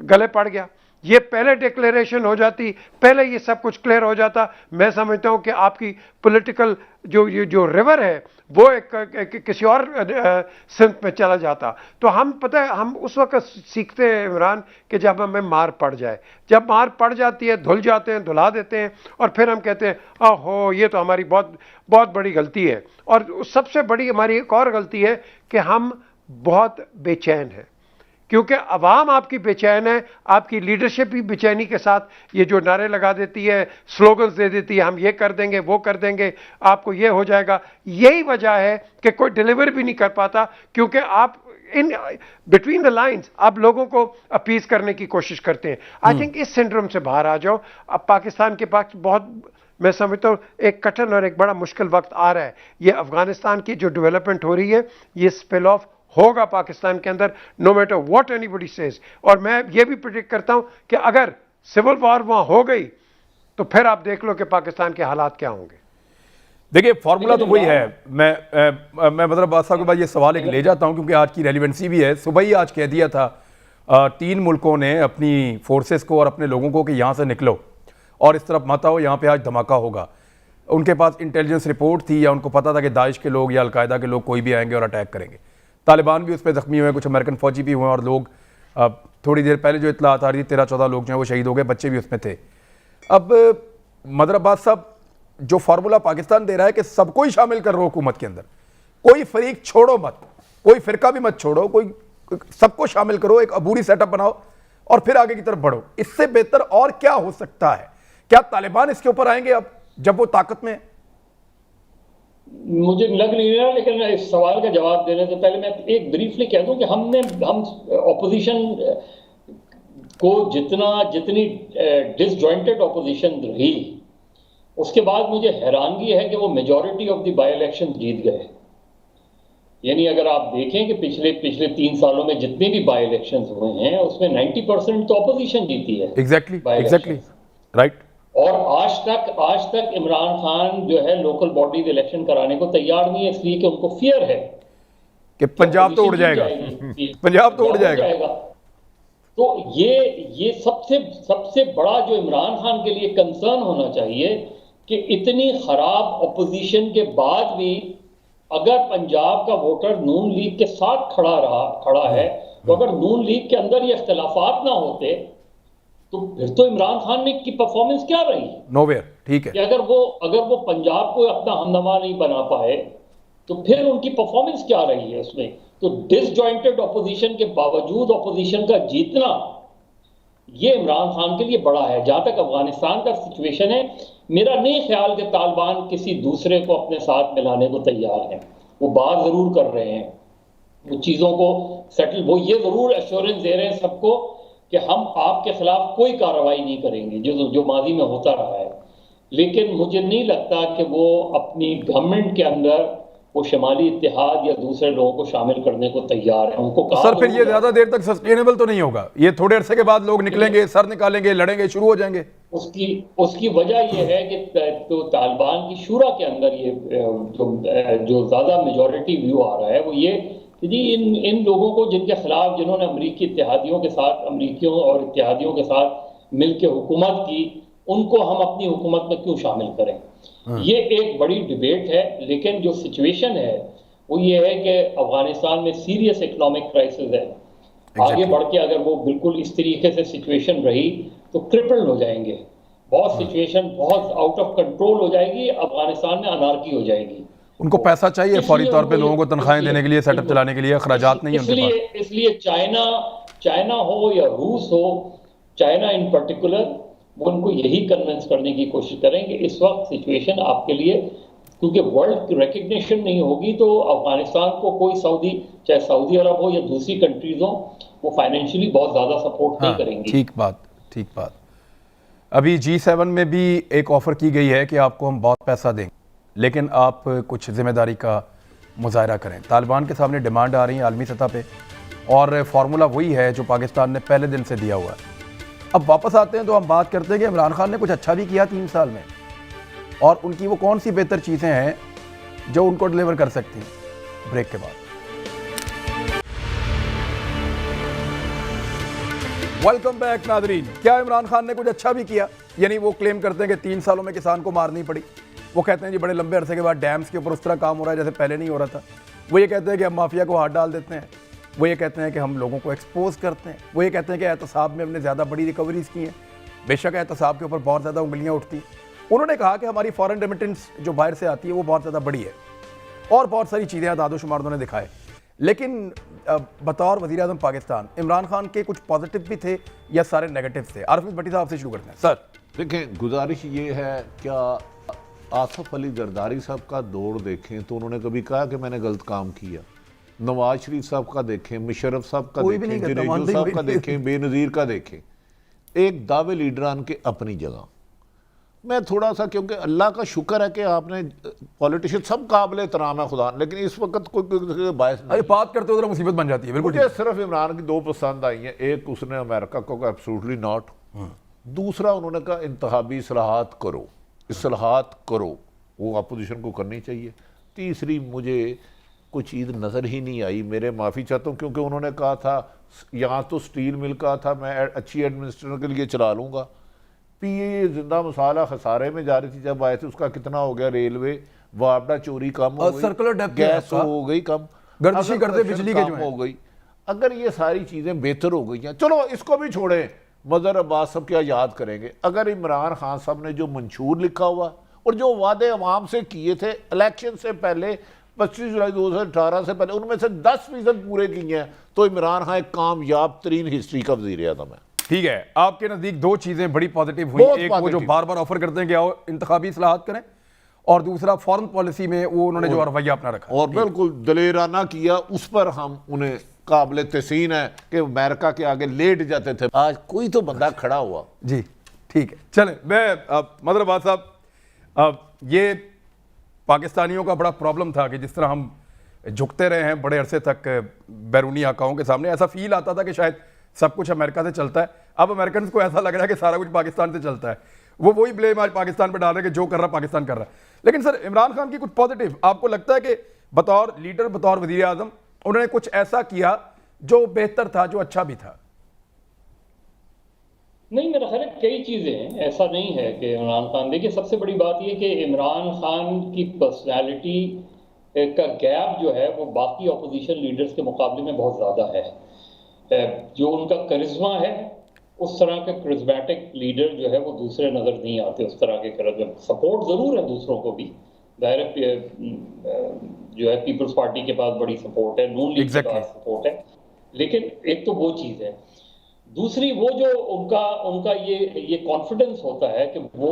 गले पड़ गया। ये पहले डिक्लेरेशन हो जाती, पहले ये सब कुछ क्लियर हो जाता, मैं समझता हूं कि आपकी पॉलिटिकल जो रिवर है वो किसी और सिंथ में चला जाता। तो हम पता है हम उस वक्त सीखते हैं इमरान कि जब हमें मार पड़ जाए, जब मार पड़ जाती है धुल जाते हैं, धुला देते हैं, और फिर हम कहते हैं ओहो ये तो हमारी बहुत बहुत बड़ी गलती है। और सबसे बड़ी हमारी एक और गलती है कि हम बहुत बेचैन हैं, क्योंकि अवाम आपकी बेचैन है, आपकी लीडरशिप भी बेचैनी के साथ ये जो नारे लगा देती है, स्लोगन्स दे देती है, हम ये कर देंगे वो कर देंगे, आपको ये हो जाएगा। यही वजह है कि कोई डिलीवर भी नहीं कर पाता, क्योंकि आप इन बिटवीन द लाइंस आप लोगों को अपीज करने की कोशिश करते हैं। आई थिंक इस सिंड्रोम से बाहर आ जाओ। अब पाकिस्तान के पास बहुत, मैं समझता हूँ एक कठिन और एक बड़ा मुश्किल वक्त आ रहा है। ये अफगानिस्तान की जो डेवलपमेंट हो रही है, ये स्पिल ऑफ होगा पाकिस्तान के अंदर, no matter what anybody says. और मैं ये भी प्रेडिक्ट करता हूं कि अगर सिविल वॉर वहां हो गई तो फिर आप देख लो कि पाकिस्तान के हालात क्या होंगे। देखिए फॉर्मूला तो वही है। मैं मतलब बादशाह के बाद ये सवाल एक ले जाता हूं क्योंकि आज की रेलिवेंसी भी है। सुबह ही आज कह दिया था 3 मुल्कों ने अपनी फोर्सेस को और अपने लोगों को कि यहां से निकलो और इस तरफ मत आओ, यहां पे आज धमाका होगा। उनके पास इंटेलिजेंस रिपोर्ट थी या उनको पता था कि दाइश के लोग या अलकायदा के लोग कोई भी आएंगे और अटैक करेंगे। तालिबान भी उस पर जख्मी हुए, कुछ अमेरिकन फौजी भी हुए, और लोग थोड़ी देर पहले जो इत्तलात आ रही थी 13-14 लोग जो हैं वो शहीद हो गए, बच्चे भी उसमें थे। अब मदर अब्बास साहब, जो फार्मूला पाकिस्तान दे रहा है कि सबको ही शामिल कर रहे हो हुकूमत के अंदर, कोई फरीक छोड़ो मत, कोई फिरका भी मत छोड़ो, कोई सबको शामिल करो, एक अबूरी सेटअप बनाओ और फिर आगे की तरफ बढ़ो। इससे बेहतर और क्या हो सकता है? क्या तालिबान इसके ऊपर आएंगे अब जब वो ताकत में है? मुझे लग नहीं रहा, लेकिन इस सवाल का जवाब देने से पहले मैं एक ब्रीफली कह दूं कि हम ऑपोजिशन को जितनी डिसजॉइंटेड ऑपोजिशन रही, उसके बाद मुझे हैरानगी है कि वो majority of the by election जीत गए। यानी अगर आप देखें कि पिछले 3 सालों में जितने भी बाय इलेक्शन हुए हैं उसमें 90% तो ऑपोजिशन जीती है। Exactly right. और आज तक इमरान खान जो है लोकल बॉडीज इलेक्शन कराने को तैयार नहीं है, इसलिए कि उनको फियर है कि पंजाब तो उड़ जाएगा, पंजाब तो उड़ जाएगा। तो ये सबसे बड़ा जो इमरान खान के लिए कंसर्न होना चाहिए कि इतनी खराब ऑपोजिशन के बाद भी अगर पंजाब का वोटर नून लीग के साथ खड़ा है, तो अगर नून लीग के अंदर ये इख्तिलाफात ना होते तो फिर तो इमरान खान ने की परफॉर्मेंस क्या रही? नोवेयर। ठीक है कि अगर वो पंजाब को अपना हमनवा नहीं बना पाए तो फिर उनकी परफॉर्मेंस क्या रही है उसमें? तो डिसजॉइंटेड ऑपोजिशन के बावजूद ऑपोजिशन का जीतना ये इमरान खान के लिए बड़ा है। जहां तक अफगानिस्तान का सिचुएशन है, मेरा नहीं ख्याल कि तालिबान किसी दूसरे को अपने साथ मिलाने को तैयार है। वो बात जरूर कर रहे हैं, वो चीजों को सेटल, वो ये जरूर एश्योरेंस दे रहे हैं सबको कि हम आपके खिलाफ कोई कार्रवाई नहीं करेंगे, जो माजी में होता रहा है। लेकिन मुझे नहीं लगता कि वो अपनी गवर्नमेंट के अंदर वो शमाली इत्तेहाद या दूसरे लोगों को शामिल करने को तैयार है। उनको कहा सर फिर ये जरूर है। ज्यादा देर तक सस्टेनेबल तो नहीं होगा, ये थोड़े अरसे के बाद लोग निकलेंगे, सर निकालेंगे, लड़ेंगे, शुरू हो जाएंगे। उसकी वजह यह है कि तो तालिबान की शूरा के अंदर ये जो ज्यादा मेजॉरिटी व्यू आ रहा है वो ये कि जी इन लोगों को जिनके खिलाफ, जिन्होंने अमरीकी इत्तेहादियों के साथ, अमरीकियों और इत्तेहादियों के साथ मिलकर हुकूमत की, उनको हम अपनी हुकूमत में क्यों शामिल करें। ये एक बड़ी डिबेट है, लेकिन जो सिचुएशन है वो ये है कि अफगानिस्तान में सीरियस इकोनॉमिक क्राइसिस है। आगे बढ़ के अगर वो बिल्कुल इस तरीके से सिचुएशन रही तो क्रिपल्ड हो जाएंगे, बहुत सिचुएशन बहुत आउट ऑफ कंट्रोल हो जाएगी, अफगानिस्तान में अनार्की हो जाएगी। उनको पैसा चाहिए फौरी तौर पे, लोगों को तनख्वाहें देने के लिए, सेटअप चलाने के लिए, अखराजात नहीं है उनके पास। इसलिए चाइना हो या रूस हो, चाइना इन पर्टिकुलर, वो उनको यही कन्विंस करने की कोशिश करेंगे इस वक्त सिचुएशन आपके लिए, क्योंकि वर्ल्ड रिकग्निशन नहीं होगी तो अफगानिस्तान को कोई सऊदी, चाहे सऊदी अरब हो या दूसरी कंट्रीज हो, वो फाइनेंशियली बहुत ज्यादा सपोर्ट नहीं करेंगी। ठीक बात। अभी G7 में भी एक ऑफर की गई है कि आपको हम बहुत पैसा देंगे, लेकिन आप कुछ जिम्मेदारी का मुजाहरा करें। तालिबान के सामने डिमांड आ रही है आलमी सतह पे, और फार्मूला वही है जो पाकिस्तान ने पहले दिन से दिया हुआ है। अब वापस आते हैं तो हम बात करते हैं कि इमरान खान ने कुछ अच्छा भी किया 3 साल में, और उनकी वो कौन सी बेहतर चीज़ें हैं जो उनको डिलीवर कर सकती हैं। ब्रेक के बाद वेलकम बैक नादरीन। क्या इमरान खान ने कुछ अच्छा भी किया? यानी वो क्लेम करते हैं कि 3 सालों में किसान को मारनी पड़ी। वो कहते हैं जी बड़े लंबे अरसे के बाद डैम्स के ऊपर उस तरह काम हो रहा है जैसे पहले नहीं हो रहा था। वो ये कहते हैं कि हम माफिया को हाथ डाल देते हैं। वो ये कहते हैं कि हम लोगों को एक्सपोज करते हैं। वो ये कहते हैं कि एहतसाब में हमने ज़्यादा बड़ी रिकवरीज की हैं। बेशक एहतसाब के ऊपर बहुत ज़्यादा उंगलियाँ उठती हैं। उन्होंने कहा कि हमारी फॉरेन रेमिटेंस जो बाहर से आती है वो बहुत ज़्यादा बड़ी है, और बहुत सारी चीज़ें आदादोशुमार उन्होंने दिखाए। लेकिन बतौर वज़ीर आज़म पाकिस्तान इमरान खान के कुछ पॉजिटिव भी थे या सारे नेगेटिव थे? आरिफ भट्टी साहब से शुरू करते हैं। सर देखें, गुजारिश ये है, क्या आसफ अली जरदारी साहब का दौर देखें तो उन्होंने कभी कहा कि मैंने गलत काम किया? नवाज शरीफ साहब का देखें, मुशर्रफ साहब का देखें, जुनेजो साहब का देखें, बेनज़ीर का देखें, एक दावे लीडरान के अपनी जगह। मैं थोड़ा सा, क्योंकि अल्लाह का शुक्र है कि आपने पॉलिटिशियन सब काबिल एहतराम है खुदा, लेकिन इस वक्त कोई बायस नहीं। बात करते हो मुसीबत बन जाती है। बिल्कुल मुझे सिर्फ इमरान की 2 पसंद आई हैं। एक, उसने अमेरिका को एब्सोल्युटली नॉट। दूसरा, उन्होंने कहा इंतखाबी इस्लाहात करो, इस्लाहात करो, वो अपोजिशन को करनी चाहिए। तीसरी, मुझे कोई चीज़ नज़र ही नहीं आई। मेरे माफ़ी चाहता हूँ, क्योंकि उन्होंने कहा था यहाँ तो स्टील मिल का था, मैं अच्छी एडमिनिस्ट्रेशन के लिए चला लूँगा। पीए जिंदा मसाला खसारे में जा रही थी जब आए थे, उसका कितना हो गया? रेलवे वापडा चोरी कम हो गई, सर्कुलर डेप्थ गैस हो गई कम, गर्दिशी करते बिजली के जो हो गई। अगर ये सारी चीज़ें बेहतर हो गई हैं, चलो इसको भी छोड़ें, मज़हर अब्बास सब क्या याद करेंगे। अगर इमरान खान साहब ने जो मंशूर लिखा हुआ और जो वादे अवाम से किए थे इलेक्शन से पहले 25 जुलाई 2018 से पहले, उनमें से 10% पूरे किए हैं, तो इमरान खान एक कामयाब तरीन हिस्ट्री का वज़ीर आज़म है। ठीक है, आपके नज़दीक 2 चीज़ें बड़ी पॉजिटिव हुई। एक वो जो बार बार ऑफर करते हैं कि आओ इंतखाबी इस्लाहात करें, और दूसरा फॉरेन पॉलिसी में वो उन्होंने जो रवैया अपना रखा और बिल्कुल दलेराना किया, उस पर हम उन्हें काबिल तहसीन है कि अमेरिका के आगे लेट जाते थे, आज कोई तो बंदा खड़ा हुआ। जी ठीक है, चलें। मैं मदर अब्बास साहब, ये पाकिस्तानियों का बड़ा प्रॉब्लम था कि जिस तरह हम झुकते रहे हैं बड़े अरसे तक बैरूनी आकाओं के सामने, ऐसा फील आता था कि शायद सब कुछ अमेरिका से चलता है। अब अमेरिकन को ऐसा लग रहा है कि सारा कुछ पाकिस्तान से चलता है। वो वही ब्लेम आज पाकिस्तान पर डाल रहे हैं कि जो कर रहा पाकिस्तान कर रहा है। लेकिन सर, इमरान खान की कुछ पॉजिटिव आपको लगता है कि बतौर लीडर, बतौर वज़ीर आज़म उन्होंने कुछ ऐसा किया जो बेहतर था, जो अच्छा भी था? नहीं, मेरा ख्याल है कई चीज़ें हैं, ऐसा नहीं है कि इमरान खान। देखिए, सबसे बड़ी बात यह कि इमरान खान की पर्सनैलिटी का गैप जो है वो बाकी अपोजिशन लीडर्स के मुकाबले में बहुत ज़्यादा है। जो उनका करिश्मा है, उस तरह के करिश्मेटिक लीडर जो है वो दूसरे नज़र नहीं आते। उस तरह के सपोर्ट ज़रूर है दूसरों को भी, दायरे जो है पीपल्स पार्टी के पास बड़ी सपोर्ट है, नून लीग के पास सपोर्ट है, लेकिन एक तो वो चीज़ है। दूसरी, वो जो उनका ये कॉन्फिडेंस होता है कि वो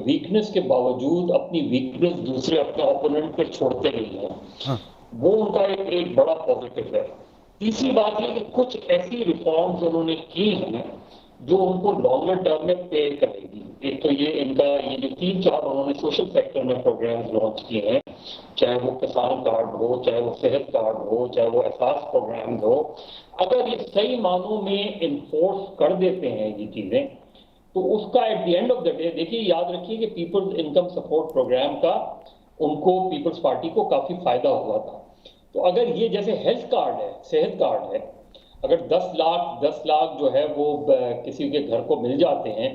वीकनेस के बावजूद अपनी वीकनेस दूसरे अपने ओपोनेंट पे छोड़ते नहीं हैं। हाँ। वो उनका एक बड़ा पॉजिटिव है। तीसरी बात ये कि कुछ ऐसी रिफॉर्म्स उन्होंने की हैं जो उनको लॉन्गर टर्म में पे करेगी। एक तो ये इनका ये जो 3-4 उन्होंने सोशल सेक्टर में प्रोग्राम्स लॉन्च किए हैं, चाहे वो किसान कार्ड हो, चाहे वो सेहत कार्ड हो, चाहे वो एहसास प्रोग्राम हो, अगर ये सही मानों में इन्फोर्स कर देते हैं ये चीजें, तो उसका eight the end of the day देखिए, याद रखिए कि पीपल्स इनकम सपोर्ट प्रोग्राम का उनको पीपल्स पार्टी को काफी फायदा हुआ था। तो अगर ये जैसे हेल्थ कार्ड है, सेहत कार्ड है, अगर 10 लाख जो है वो किसी के घर को मिल जाते हैं,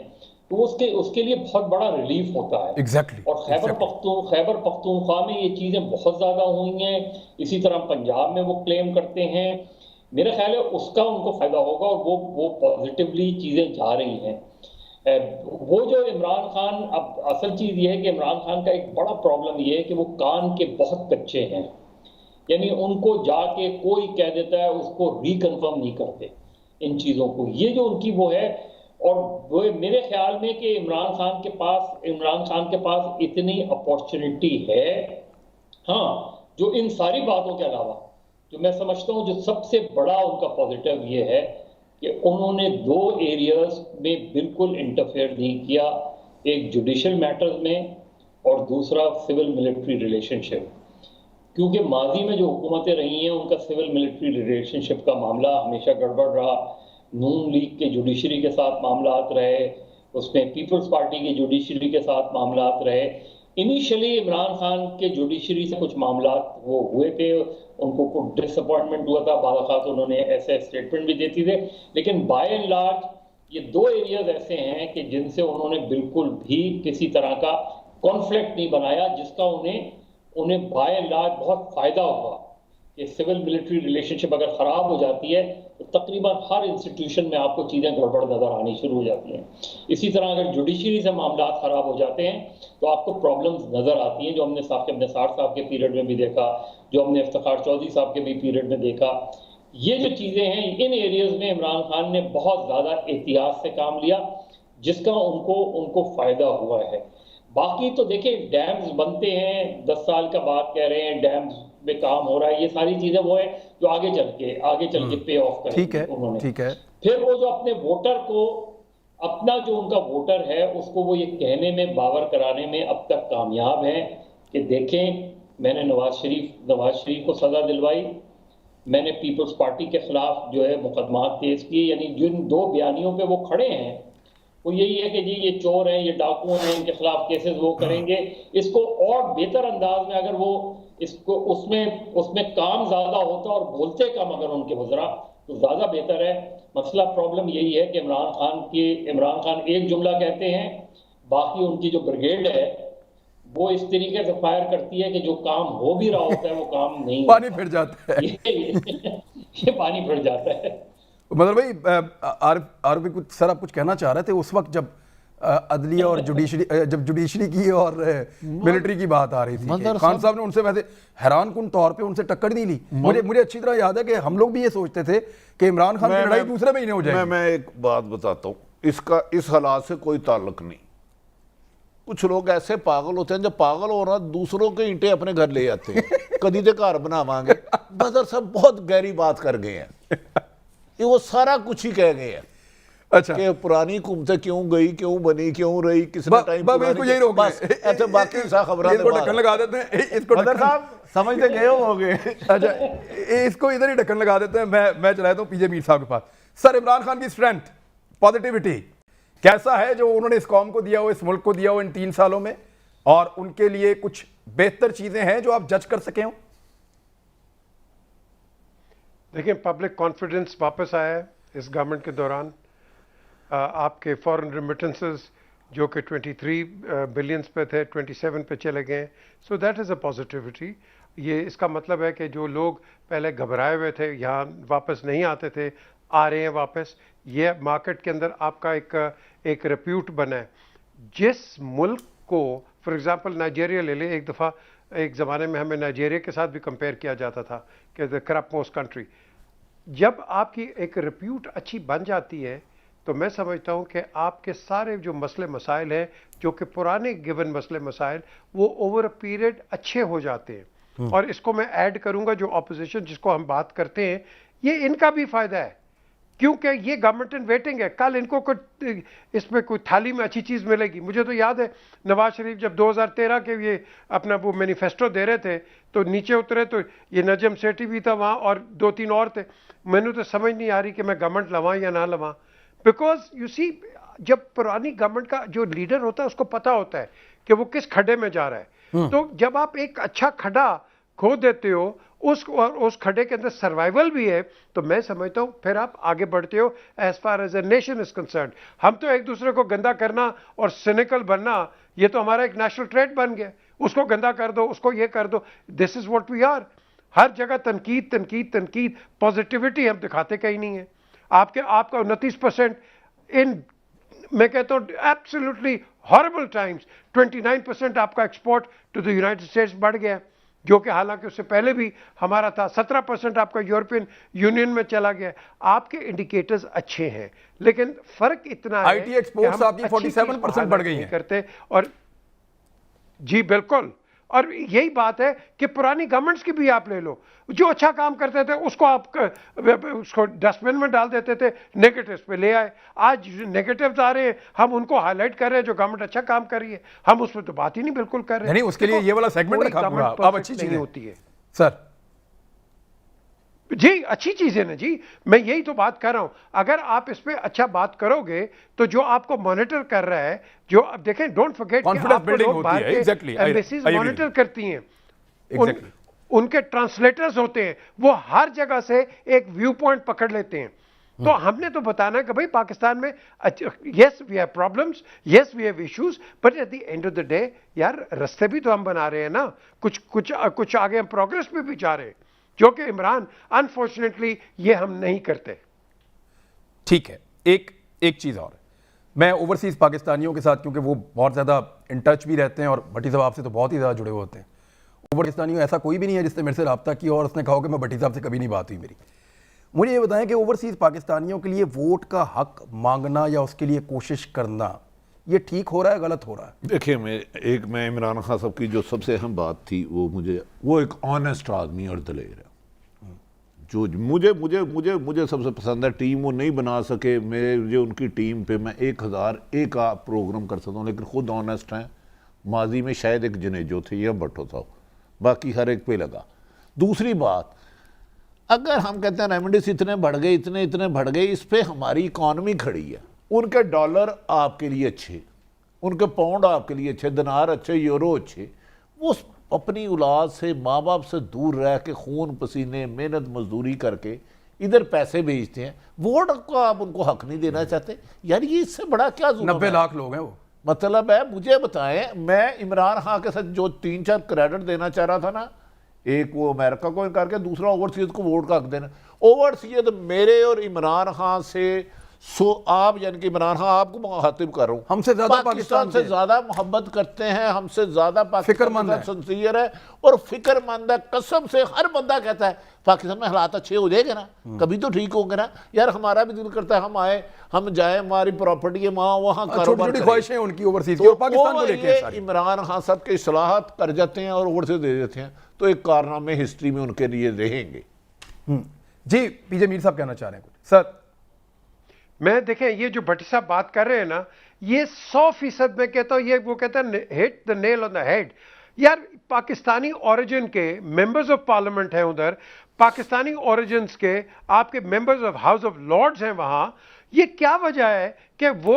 तो उसके लिए बहुत बड़ा रिलीफ होता है। Exactly, और खैबर पख्तूनख्वा में ये चीजें बहुत ज्यादा हुई हैं, इसी तरह पंजाब में वो क्लेम करते हैं। मेरा ख्याल है उसका उनको फायदा होगा और वो पॉजिटिवली चीजें जा रही हैं। वो जो इमरान खान, अब असल चीज ये है कि इमरान खान का एक बड़ा प्रॉब्लम ये है कि वो कान के बहुत कच्चे हैं, यानी उनको जाके कोई कह देता है उसको रिकन्फर्म नहीं करते इन चीजों को, ये जो उनकी वो है। और वो मेरे ख्याल में कि इमरान खान के पास इतनी अपॉर्चुनिटी है, हाँ, जो इन सारी बातों के अलावा जो मैं समझता हूँ जो सबसे बड़ा उनका पॉजिटिव ये है कि उन्होंने 2 एरियाज में बिल्कुल इंटरफेयर नहीं किया, एक जुडिशियल मैटर्स में और दूसरा सिविल मिलिट्री रिलेशनशिप। क्योंकि माजी में जो हुकूमतें रही हैं उनका सिविल मिलिट्री रिलेशनशिप का मामला हमेशा गड़बड़ रहा। नून लीग के जुडिशरी के साथ मामलात रहे, उसमें पीपल्स पार्टी की जुडिशरी के साथ मामलात रहे। इनिशियली इमरान खान के जुडिशरी से कुछ मामलात वो हुए थे, उनको कुछ डिसअपॉइंटमेंट हुआ था, बाज़ उन्होंने ऐसे स्टेटमेंट भी देती थे, लेकिन बाय एंड लार्ज ये 2 एरियाज ऐसे हैं कि जिनसे उन्होंने बिल्कुल भी किसी तरह का कॉन्फ्लिक्ट नहीं बनाया, जिसका उन्हें बाय एंड लार्ज बहुत फायदा हुआ। कि सिविल मिलिट्री रिलेशनशिप अगर खराब हो जाती है तो तकरीबन हर इंस्टीट्यूशन में आपको चीजें गड़बड़ नजर आनी शुरू हो जाती हैं। इसी तरह अगर जुडिशरी से मामला खराब हो जाते हैं तो आपको प्रॉब्लम्स नजर आती हैं, जो हमने साकिब निसार साहब के पीरियड में भी देखा, जो हमने इफ्तिखार चौधरी साहब के भी पीरियड में देखा। ये जो चीजें हैं, इन एरियाज में इमरान खान ने बहुत ज्यादा एहतियात से काम लिया, जिसका उनको फायदा हुआ है। बाकी तो देखिए डैम्स बनते हैं, 10 साल का बात कह रहे हैं, डैम्स में काम हो रहा है, ये सारी चीजें वो है जो आगे चल के पे ऑफ करेंगे उन्होंने। ठीक है। फिर वो जो अपने वोटर को, अपना जो उनका वोटर है उसको वो ये कहने में, बावर कराने में अब तक कामयाब हैं कि देखें, मैंने नवाज शरीफ को सजा दिलवाई, मैंने पीपल्स पार्टी के खिलाफ जो है मुकदमात तेज किए, यानी जिन 2 बयानियों पे वो खड़े हैं वो यही है कि जी ये चोर हैं, ये डाकू हैं, इनके खिलाफ केसेस वो करेंगे। इसको और बेहतर अंदाज में अगर वो इसको उसमें काम ज्यादा होता और बोलते कम अगर उनके गुजरा तो ज्यादा बेहतर है। मसला प्रॉब्लम यही है कि इमरान खान एक जुमला कहते हैं, बाकी उनकी जो ब्रिगेड है वो इस तरीके से फायर करती है कि जो काम हो भी रहा होता है वो काम नहीं पानी फिर जाता है। ये पानी फिर जाता है। मतलब भाई आरपी कुछ सर आप कुछ कहना चाह रहे थे उस वक्त जब अदलिया और जुडिशरी की और मिलिट्री की बात आ रही थी, खान साहब ने उनसे वैसे हैरानकुन तौर पे उनसे टक्कर नहीं ली। मुझे अच्छी तरह याद है कि हम लोग भी ये सोचते थे कि इमरान खान की लड़ाई दूसरे महीने हो जाएगी। मैं एक बात बताता हूँ, इसका इस हालात से कोई ताल्लुक नहीं। कुछ लोग ऐसे पागल होते हैं, जब पागल हो रहा दूसरों के ईंटें अपने घर ले जाते हैं, कदी दे घर बनावांगे। बदर साहब बहुत गहरी बात कर गए हैं, ये वो सारा कुछ ही कह गए हैं। अच्छा, कि पुरानी हुकूमतें क्यों गई, क्यों बनी, क्यों रही, किसने टाइम इसको यही रोक बस ऐसे बाकी सा खबरें इसको ढक्कन लगा देते हैं, इसको बदर साहब समझते गए होंगे। अच्छा, इसको इधर ही ढक्कन लगा देते हैं। मैं चलाता हूँ पीजे मीर साहब के पास। सर, इमरान खान की स्ट्रेंथ, पॉजिटिविटी कैसा है जो उन्होंने इस कौम को दिया हो, इस मुल्क को दिया हो इन 3 सालों में, और उनके लिए कुछ बेहतर चीजें हैं जो आप जज कर सके हो? देखिए, पब्लिक कॉन्फिडेंस वापस आया है इस गवर्नमेंट के दौरान। आपके फॉरेन रेमिटेंसेस जो कि 23 बिलियंस पे थे 27 पे चले गए, so that is a positivity. ये इसका मतलब है कि जो लोग पहले घबराए हुए थे, यहाँ वापस नहीं आते थे, आ रहे हैं वापस। ये मार्केट के अंदर आपका एक रेप्यूट बना है। जिस मुल्क को, फॉर एग्जांपल नाइजीरिया ले ले, एक ज़माने में हमें नाइजीरिया के साथ भी कंपेयर किया जाता था कि द करप्ट मोस्ट कंट्री। जब आपकी एक रेप्यूट अच्छी बन जाती है तो मैं समझता हूं कि आपके सारे जो मसले मसाइल हैं, जो कि पुराने गिवन मसले मसाइल, वो ओवर अ पीरियड अच्छे हो जाते हैं। और इसको मैं ऐड करूंगा, जो ऑपोजिशन जिसको हम बात करते हैं, ये इनका भी फायदा है क्योंकि ये गवर्नमेंट इन वेटिंग है, कल इनको कुछ इसमें कोई थाली में अच्छी चीज़ मिलेगी। मुझे तो याद है नवाज शरीफ जब 2013 के ये अपना वो मैनिफेस्टो दे रहे थे तो नीचे उतरे तो ये नजम सेठी भी था वहाँ और 2-3 और थे। मैंने तो समझ नहीं आ रही कि मैं गवर्नमेंट लवां या ना लवां, बिकॉज यू सी जब पुरानी गवर्नमेंट का जो लीडर होता है उसको पता होता है कि वो किस खड्डे में जा रहा है। तो जब आप एक अच्छा खड्डा खो देते हो उस खड्डे के अंदर सर्वाइवल भी है, तो मैं समझता हूं फिर आप आगे बढ़ते हो as far as a nation is concern. हम तो एक दूसरे को गंदा करना और सिनिकल बनना, ये तो हमारा एक नेशनल ट्रेड बन गया। उसको गंदा कर दो, उसको ये कर दो, this is what we are. हर जगह तनकीद तनकीद तनकीद, पॉजिटिविटी हम दिखाते कहीं नहीं है। आपका 29% इन, मैं कहता हूं एब्सोल्युटली हॉरिबल टाइम्स 29% आपका export to the United States बढ़ गया, जो कि हालांकि उससे पहले भी हमारा था। 17% आपका यूरोपियन यूनियन में चला गया। आपके इंडिकेटर्स अच्छे हैं, लेकिन फर्क इतना है IT एक्सपोर्ट्स आपकी 47% बढ़ गई हैं करते। और जी बिल्कुल, और यही बात है कि पुरानी गवर्नमेंट्स की भी आप ले लो, जो अच्छा काम करते थे उसको आप उसको डस्टबिन में डाल देते थे, नेगेटिव्स पे ले आए। आज नेगेटिव्स आ रहे हैं, हम उनको हाईलाइट कर रहे हैं जो गवर्नमेंट अच्छा काम कर रही है, हम उस पर तो बात ही नहीं बिल्कुल कर रहे हैं। नहीं, उसके लिए ये वाला सेगमेंट रखा पूरा, अब अच्छी चीज होती है सर। जी, अच्छी चीज है ना जी, मैं यही तो बात कर रहा हूं। अगर आप इस पे अच्छा बात करोगे तो जो आपको मॉनिटर कर रहा है, जो अब देखें, डोंट फॉरगेट कॉन्फिडेंस बिल्डिंग होती है, एग्जैक्टली, एम्बेसीज मॉनिटर करती हैं, एग्जैक्टली, उनके ट्रांसलेटर्स होते हैं, वो हर जगह से एक व्यू पॉइंट पकड़ लेते हैं। तो हमने तो बताना है कि भाई पाकिस्तान में yes we have problems, yes we have issues, but at the end of the day यार रास्ते भी तो हम बना रहे हैं ना, कुछ आगे हम प्रोग्रेस पे भी जा रहे हैं, जो कि इमरान अनफॉर्चुनेटली ये हम नहीं करते। ठीक है, एक चीज और, मैं ओवरसीज पाकिस्तानियों के साथ, क्योंकि वो बहुत ज्यादा इन टच भी रहते हैं और भट्टी साहब आपसे तो बहुत ही ज्यादा जुड़े हुए होते हैं, ओवर पाकिस्तानियों ऐसा कोई भी नहीं है जिसने मेरे से रब्ता किया और उसने कहा कि मैं भट्टी साहब से कभी नहीं बात हुई मेरी। मुझे ये बताएं कि ओवरसीज पाकिस्तानियों के लिए वोट का हक मांगना या उसके लिए कोशिश करना, ये ठीक हो रहा है, गलत हो रहा है? देखिए, मैं इमरान खान साहब की जो सबसे अहम बात थी वो एक ऑनेस्ट आदमी और दलेर है। जो मुझे सबसे पसंद है। टीम वो नहीं बना सके, मुझे उनकी टीम पे मैं 1001 प्रोग्राम कर सकता हूँ, लेकिन खुद ऑनेस्ट हैं। माजी में शायद एक जनेजो थे या भट्टो साहब, बाकी हर एक पे लगा। दूसरी बात, अगर हम कहते हैं रेमिडीज इतने बढ़ गए, इतने बढ़ गए, इस पे हमारी इकॉनमी खड़ी है। उनके डॉलर आपके लिए अच्छे, उनके पाउंड आपके लिए अच्छे, दिनार अच्छे, यूरो अच्छे, वो अपनी औलाद से, माँ बाप से दूर रह के खून पसीने मेहनत मजदूरी करके इधर पैसे भेजते हैं। वोट का आप उनको हक नहीं देना चाहते यार, ये इससे बड़ा क्या जुल्म है? 90 लाख लोग हैं वो। मतलब है, मुझे बताएं, मैं इमरान खान के साथ जो 3-4 क्रेडिट देना चाह रहा था ना, एक वो अमेरिका को करके, दूसरा ओवरसीज को वोट का हक देना। ओवरसीज मेरे और इमरान खान से आप, यानी कि इमरान खान आपको मुखातिब कर रहा हूं, हमसे ज्यादा पाकिस्तान से ज्यादा मोहब्बत करते हैं, हमसे ज्यादा फिक्रमंद है, सिंसियर है और फिक्रमंद है। कसम से हर बंदा कहता है पाकिस्तान में हालात अच्छे हो जाएंगे ना, कभी तो ठीक होंगे ना यार। हमारा भी दिल करता है हम आए, हम जाए, हमारी प्रॉपर्टी है वहां कारोबार, ख्वाहिशें उनकी ओवरसीज की और पाकिस्तान को लेके इमरान खान साहब के इस्लाहात कर जाते हैं और ओवरसीज दे देते हैं, तो एक कारनामे हिस्ट्री में उनके लिए रहेंगे। जी, पीजे मीर साहब कहना चाह रहे हैं कुछ सर? मैं देखें, ये जो भट्टी साहब बात कर रहे हैं ना, ये 100% मैं कहता हूं, ये वो कहता है hit the nail on the head. यार पाकिस्तानी ओरिजिन के मेंबर्स ऑफ पार्लियामेंट हैं उधर, पाकिस्तानी ओरिजिन के आपके members of House of Lords हैं वहां। ये क्या वजह है कि वो,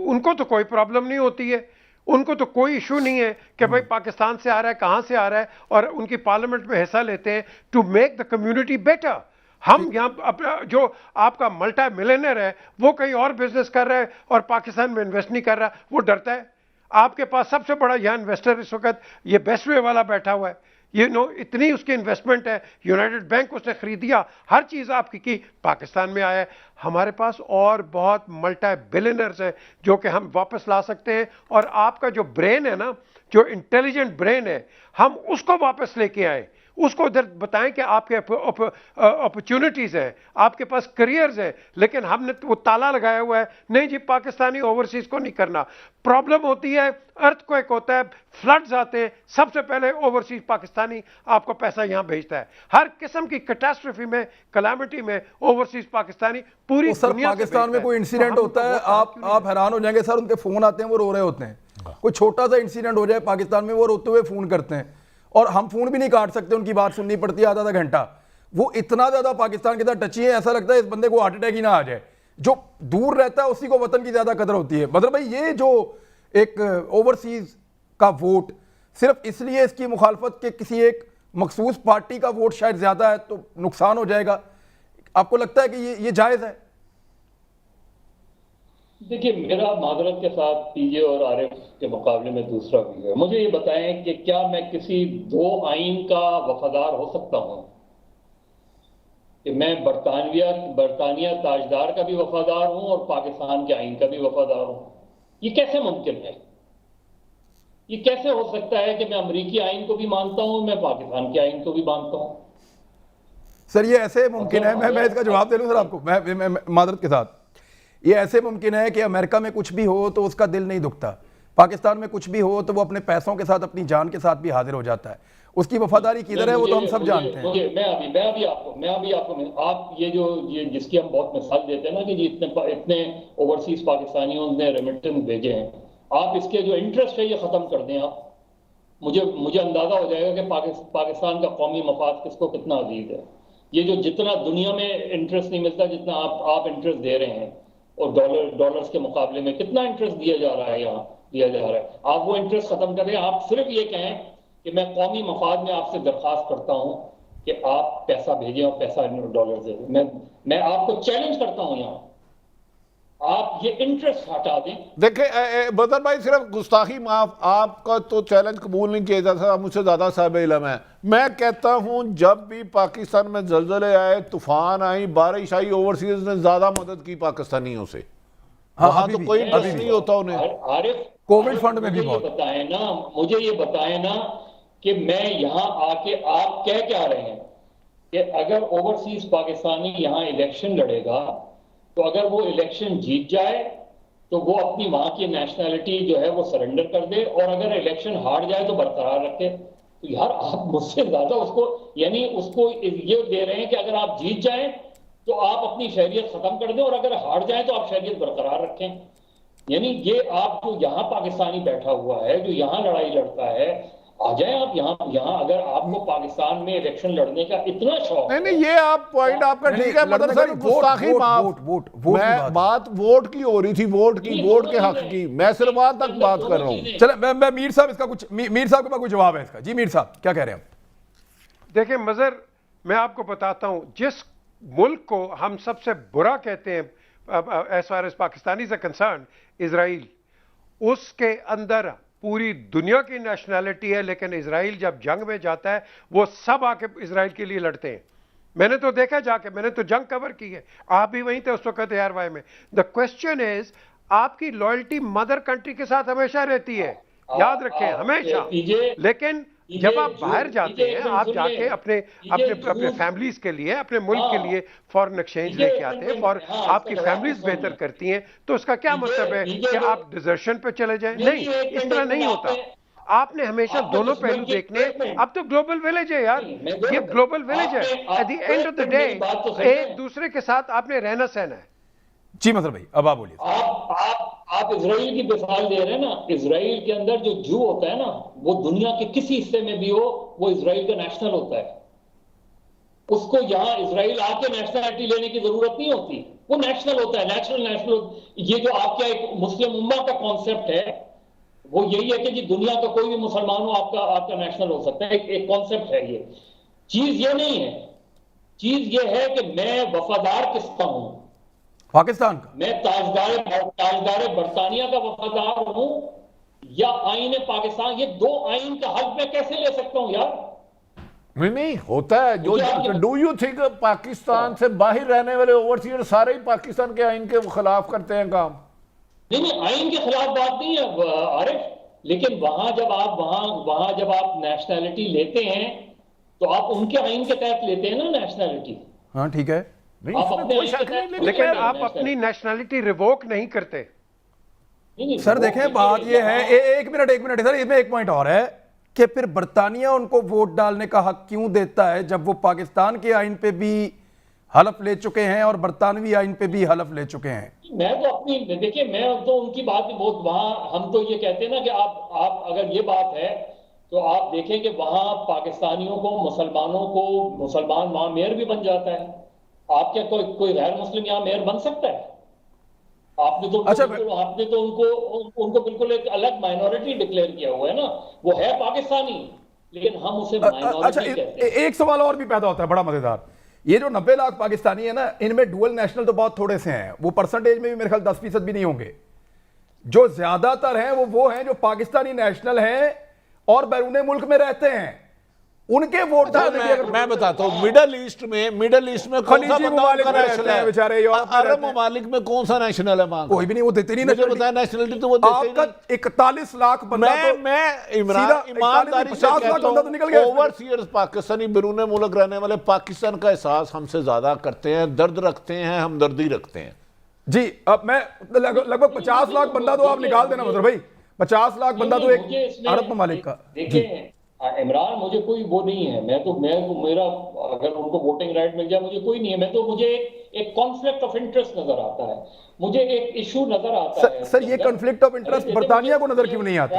उनको तो कोई प्रॉब्लम नहीं होती है, उनको तो कोई इशू नहीं है कि भाई पाकिस्तान से आ रहा है, कहां से आ रहा है, और उनकी पार्लियामेंट में हिस्सा लेते हैं to make the community better. हम यहाँ जो आपका मल्टा मिलियनर है वो कहीं और बिजनेस कर रहा है और पाकिस्तान में इन्वेस्ट नहीं कर रहा, वो डरता है। आपके पास सबसे बड़ा यहाँ इन्वेस्टर इस वक्त ये बेस्टवे वाला बैठा हुआ है, इतनी उसकी इन्वेस्टमेंट है, यूनाइटेड बैंक उसने खरीदिया, हर चीज़ आपकी की, पाकिस्तान में आया है। हमारे पास और बहुत मल्टा बिलियनर्स हैं जो कि हम वापस ला सकते हैं। और आपका जो ब्रेन है ना, जो इंटेलिजेंट ब्रेन है, हम उसको वापस लेके आए, उसको उधर बताएं कि आपके अपॉर्चुनिटीज हैं, आपके पास करियर्स हैं, लेकिन हमने वो ताला लगाया हुआ है, नहीं जी पाकिस्तानी ओवरसीज को नहीं करना। प्रॉब्लम होती है, अर्थक्वेक होता है, फ्लड्स आते हैं, सबसे पहले ओवरसीज पाकिस्तानी आपको पैसा यहां भेजता है। हर किस्म की कैटास्ट्रोफी में, कलामिटी में ओवरसीज पाकिस्तानी पूरी तो सर दुनिया से पाकिस्तान में भेजता कोई है। इंसिडेंट तो होता हमको है, वो आप हैरान हो जाएंगे सर, उनके फोन आते हैं वो रो रहे होते हैं। कोई छोटा सा इंसिडेंट हो जाए पाकिस्तान में, वो रोते हुए फोन करते हैं और हम फोन भी नहीं काट सकते, उनकी बात सुननी पड़ती है आधा घंटा। वो इतना ज्यादा पाकिस्तान के साथ टची है, ऐसा लगता है इस बंदे को हार्ट अटैक ही ना आ जाए। जो दूर रहता है उसी को वतन की ज्यादा कदर होती है। मतलब भाई ये जो एक ओवरसीज का वोट सिर्फ इसलिए इसकी मुखालफत के किसी एक मखसूस पार्टी का वोट शायद ज्यादा है तो नुकसान हो जाएगा, आपको लगता है कि ये जायज है? देखिए, मेरा माजरत के साथ पीजे और आरिफ के मुकाबले में दूसरा भी है। मुझे ये बताएं कि क्या मैं किसी दो आइन का वफादार हो सकता हूं? कि मैं बरतानिया ताजदार का भी वफादार हूं और पाकिस्तान के आइन का भी वफादार हूं? ये कैसे मुमकिन है? ये कैसे हो सकता है कि मैं अमरीकी आइन को भी मानता हूं, मैं पाकिस्तान के आइन को भी मानता हूं? सर ये ऐसे मुमकिन है, मैं इसका जवाब दे लूं सर आपको, मैं मादरत के साथ, ये ऐसे मुमकिन है कि अमेरिका में कुछ भी हो तो उसका दिल नहीं दुखता, पाकिस्तान में कुछ भी हो तो वो अपने पैसों के साथ, अपनी जान के साथ भी हाजिर हो जाता है। उसकी वफादारी किधर है वो तो हम सब जानते हैं। मैं अभी आपको आप ये जिसकी हम बहुत मिसाल देते हैं ना कि जी इतने ओवरसीज पाकिस्तानियों ने रेमिटेंस भेजे हैं, आप इसके जो इंटरेस्ट है ये खत्म कर दें आप, मुझे अंदाजा हो जाएगा कि पाकिस्तान का कौमी मफाद किसको कितना अजीज है। ये जो जितना दुनिया में इंटरेस्ट नहीं मिलता जितना आप इंटरेस्ट दे रहे हैं, और डॉलर्स के मुकाबले में कितना इंटरेस्ट दिया जा रहा है, यहाँ दिया जा रहा है, आप वो इंटरेस्ट खत्म करें। आप सिर्फ ये कहें कि मैं कौमी मफाद में आपसे दरखास्त करता हूं कि आप पैसा भेजें और पैसा डॉलर दें। मैं आपको चैलेंज करता हूं, यहाँ आप ये इंटरेस्ट हटा दें। देखिए बदर भाई, सिर्फ गुस्ताखी माफ, आपका तो चैलेंज कबूल नहीं किया जा सकता, मुझसे ज्यादा साहिब इल्म है। मैं कहता हूं जब भी पाकिस्तान में जलजले आए, तूफान आई, बारिश आई, ओवरसीज ने ज्यादा मदद की पाकिस्तानियों से। हाँ, वहां तो कोई इंटरेस्ट नहीं होता उन्हें। आरिफ, कोविड फंड में भी बहुत मुझे ये बताएं ना कि मैं यहाँ आके आप कह क्या रहे हैं कि अगर ओवरसीज पाकिस्तानी यहाँ इलेक्शन लड़ेगा तो अगर वो इलेक्शन जीत जाए तो वो अपनी वहां की नेशनैलिटी जो है वो सरेंडर कर दे, और अगर इलेक्शन हार जाए तो बरकरार रखे। तो यार आप मुझसे ज्यादा उसको ये दे रहे हैं कि अगर आप जीत जाएं तो आप अपनी शहरियत खत्म कर दें और अगर हार जाएं तो आप शहरियत बरकरार रखें। यानी ये आप जो यहाँ पाकिस्तानी बैठा हुआ है, जो यहाँ लड़ाई लड़ता है, आ जाए आप यहाँ अगर आपको पाकिस्तान में इलेक्शन लड़ने का इतना शौक नहीं, ये आप पॉइंट आपका ठीक है, मतलब सर गुस्ताखी माफ, मैं बात वोट की हो रही थी, वोट के हक की, मैं सिर्फ वहां तक बात कर रहा हूँ। चले मैं मीर साहब, इसका कुछ मीर साहब के पास कुछ जवाब है इसका। जी मीर साहब क्या कह रहे हैं आप? देखिए मजर, मैं आपको बताता हूं, जिस मुल्क को हम सबसे बुरा कहते हैं एज फार एज पाकिस्तानी से कंसर्न, इजराइल, उसके अंदर पूरी दुनिया की नेशनैलिटी है, लेकिन इजराइल जब जंग में जाता है वो सब आके इजराइल के लिए लड़ते हैं। मैंने तो देखा जाके, मैंने तो जंग कवर की है, आप भी वहीं थे उस वक्त एआरवाई में। द क्वेश्चन इज, आपकी लॉयल्टी मदर कंट्री के साथ हमेशा रहती है, याद रखें हमेशा। लेकिन जब आप बाहर जाते हैं, आप जाके अपने फैमिलीज के लिए, अपने मुल्क के लिए फॉरेन एक्सचेंज लेके आते हैं और आपकी फैमिलीज बेहतर करती हैं, तो उसका क्या मतलब है कि आप डिजर्शन पे चले जाएं? नहीं, इस तरह नहीं होता। आपने हमेशा दोनों पहलू देखने। अब तो ग्लोबल विलेज है यार, ये ग्लोबल विलेज है। Eight the end of the day एक दूसरे के साथ आपने रहना सहना है। जी मतलब भाई अब आप बोलिए। आप इजराइल की मिसाल दे रहे हैं ना, इजराइल के अंदर जो जू होता है ना, वो दुनिया के किसी हिस्से में भी हो, वो इजराइल का नेशनल होता है। उसको यहां इजराइल आके नेशनलिटी लेने की जरूरत नहीं होती, वो नेशनल होता है। नेशनल ये जो आपका एक मुस्लिम उम्मा का कॉन्सेप्ट है, वो यही है कि जी दुनिया का कोई भी मुसलमान हो आपका नेशनल हो सकता है। एक कॉन्सेप्ट है ये। चीज ये नहीं है, चीज ये है कि मैं वफादार किसका हूं, पाकिस्तान का। मैं ताजदार बरतानिया का वफादार हूं या आईन पाकिस्तान। ये दो आइन का हक मैं कैसे ले सकता हूं यार? नहीं होता है जो। डू यू थिंक पाकिस्तान से बाहर रहने वाले ओवरसीयर सारे ही पाकिस्तान के आइन के खिलाफ करते हैं काम? नहीं, आइन के खिलाफ बात नहीं है आरिफ। लेकिन वहां जब आप नेशनैलिटी लेते हैं तो आप उनके आइन के तहत लेते हैं ना नेशनैलिटी। हाँ ठीक है, नहीं, आप इसमें अपने कोई आइन के शक नहीं, तहत लेकिन लेते हैं आप nationality। अपनी नेशनैलिटी रिवोक नहीं करते। नहीं, सर वो देखें देखिए, बात ये है, यहाँ- एक मिनट सर, इसमें एक पॉइंट और है कि फिर बरतानिया उनको वोट डालने का हक क्यों देता है जब वो पाकिस्तान के आइन पे भी हलफ ले चुके हैं और बरतानवी आइन पे भी हलफ ले चुके हैं। मैं तो अपनी देखिए, मैं तो उनकी बात भी बहुत, वहां हम तो ये कहते हैं ना कि आप अगर ये बात है तो आप देखें कि वहां पाकिस्तानियों को, मुसलमानों को, मुसलमान वहां मेयर भी बन जाता है। आप क्या कोई गैर मुस्लिम यहाँ मेयर बन सकता है? आपने तो अच्छा, आपने तो उनको बिल्कुल एक अलग माइनॉरिटी डिक्लेयर किया हुआ है ना। वो है पाकिस्तानी, लेकिन हम उसे अच्छा, माइनॉरिटी कहते हैं। एक सवाल और भी पैदा होता है बड़ा मजेदार। ये जो 90 लाख पाकिस्तानी है ना, इनमें डुअल नेशनल तो बहुत थोड़े से हैं, वो परसेंटेज में भी मेरे ख्याल 10% भी नहीं होंगे। जो ज्यादातर हैं वो हैं जो पाकिस्तानी नेशनल हैं और बैरून मुल्क में रहते हैं, उनके वोट डालने की अगर मैं बताता हूँ, मिडल ईस्ट में कौन सा खलीजी बंदा ममालिक उनका में नेशनल रहते हैं है बेचारे, यूरोप में अरब रहते हैं। ममालिक में कौन सा नेशनल है वहां का? कोई भी नहीं, वो देते नहीं मुझे नेशनलिटी। बताया नेशनलिटी तो वो देते ही आपका नहीं। 41 लाख बंदा तो मैं सीधा ईमानदारी से 50 लाख कहता बंदा तो निकल गया हूं, इसमें। ओवरसीयर्स पाकिस्तानी बैरून मुल्क रहने वाले पाकिस्तान का एहसास हमसे ज्यादा करते हैं, दर्द रखते हैं, हमदर्दी रखते हैं। जी। अब मैं लगभग 50 लाख बंदा तो आप निकाल देना मतलब भाई, 50 लाख बंदा तो मुझे एक इसमें- अरब ममालिक का। देखिए इमरान, मुझे कोई वो नहीं है, मैं तो मेरा अगर उनको वोटिंग राइट मिल जाए मुझे कोई नहीं है। मुझे एक कॉन्फ्लिक्ट ऑफ इंटरेस्ट नजर आता है, मुझे एक इशू नजर आता है। सर ये कॉन्फ्लिक्ट ऑफ इंटरेस्ट अरे बरतानिया को मुझे- नजर क्यों नहीं आता?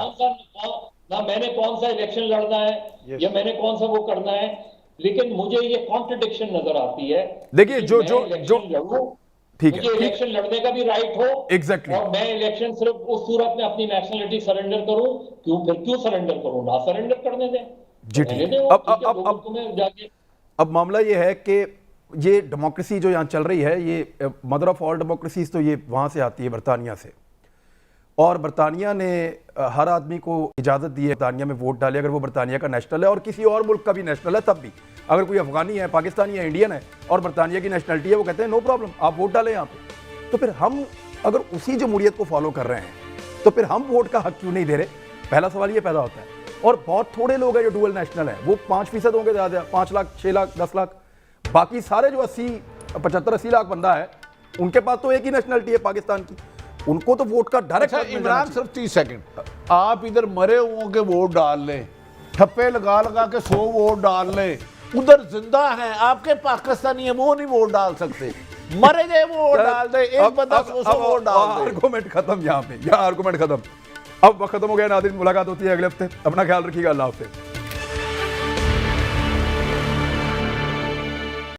ना मैंने कौन सा इलेक्शन लड़ना है या मैंने कौन सा वो करना है, लेकिन मुझे ये कॉन्ट्रडिक्शन नजर आती है। देखिए, कि जो- मैं जो- इलेक्शन जो- लड़ूं, ठीक है, मुझे ठीक। इलेक्शन लड़ने का भी राइट हो। Exactly. और मैं इलेक्शन सिर्फ उस सूरत में अपनी नेशनलिटी सरेंडर करूं, क्यों सरेंडर करूं? ना सरेंडर करने दें जी, तो ठीक रहने है। दें, अब- ठीक है, अब- लोगों अब- को मैं जाके अब मामला ये है कि ये डेमोक्रेसी जो यहाँ चल रही है, ये मदर ऑफ ऑल डेमोक्रेसीज तो ये वहाँ से आती है, बरतानिया से। और बरतानिया ने हर आदमी को इजाज़त दी है बरतानिया में वोट डाले, अगर वो बरतानिया का नेशनल है और किसी और मुल्क का भी नेशनल है तब भी। अगर कोई अफगानी है, पाकिस्तानी है, इंडियन है और बरतानिया की नेशनलिटी है, वो कहते हैं नो प्रॉब्लम, आप वोट डालें यहाँ पे। तो फिर हम अगर उसी जमहूरियत को फॉलो कर रहे हैं तो फिर हम वोट का हक क्यों नहीं दे रहे? पहला सवाल ये पैदा होता है। और बहुत थोड़े लोग हैं जो डुअल नेशनल हैं, वो 5% होंगे ज़्यादा, 5 लाख, 6 लाख, 10 लाख। बाकी सारे जो 75-80 लाख बंदा है, उनके पास तो एक ही नेशनलिटी है पाकिस्तान की, उनको तो वोट का डायरेक्ट अच्छा इमरान, सिर्फ 30 सेकंड, आप इधर मरे हुओं के वोट डाल लें, ठप्पे लगा लगा के 100 वोट डाल लें, उधर जिंदा हैं आपके पाकिस्तानी है वो नहीं वोट डाल सकते, मरे गए वोट डाल दे, एक बंदा 100 वोट डाल दे। आर्गुमेंट खत्म, यहाँ पे यहाँ आर्गुमेंट खत्म। अब वक्त खत्म हो गया नाज़रीन, मुलाकात होती है अगले हफ्ते, अपना ख्याल रखिएगा, अल्लाह हाफ़िज़।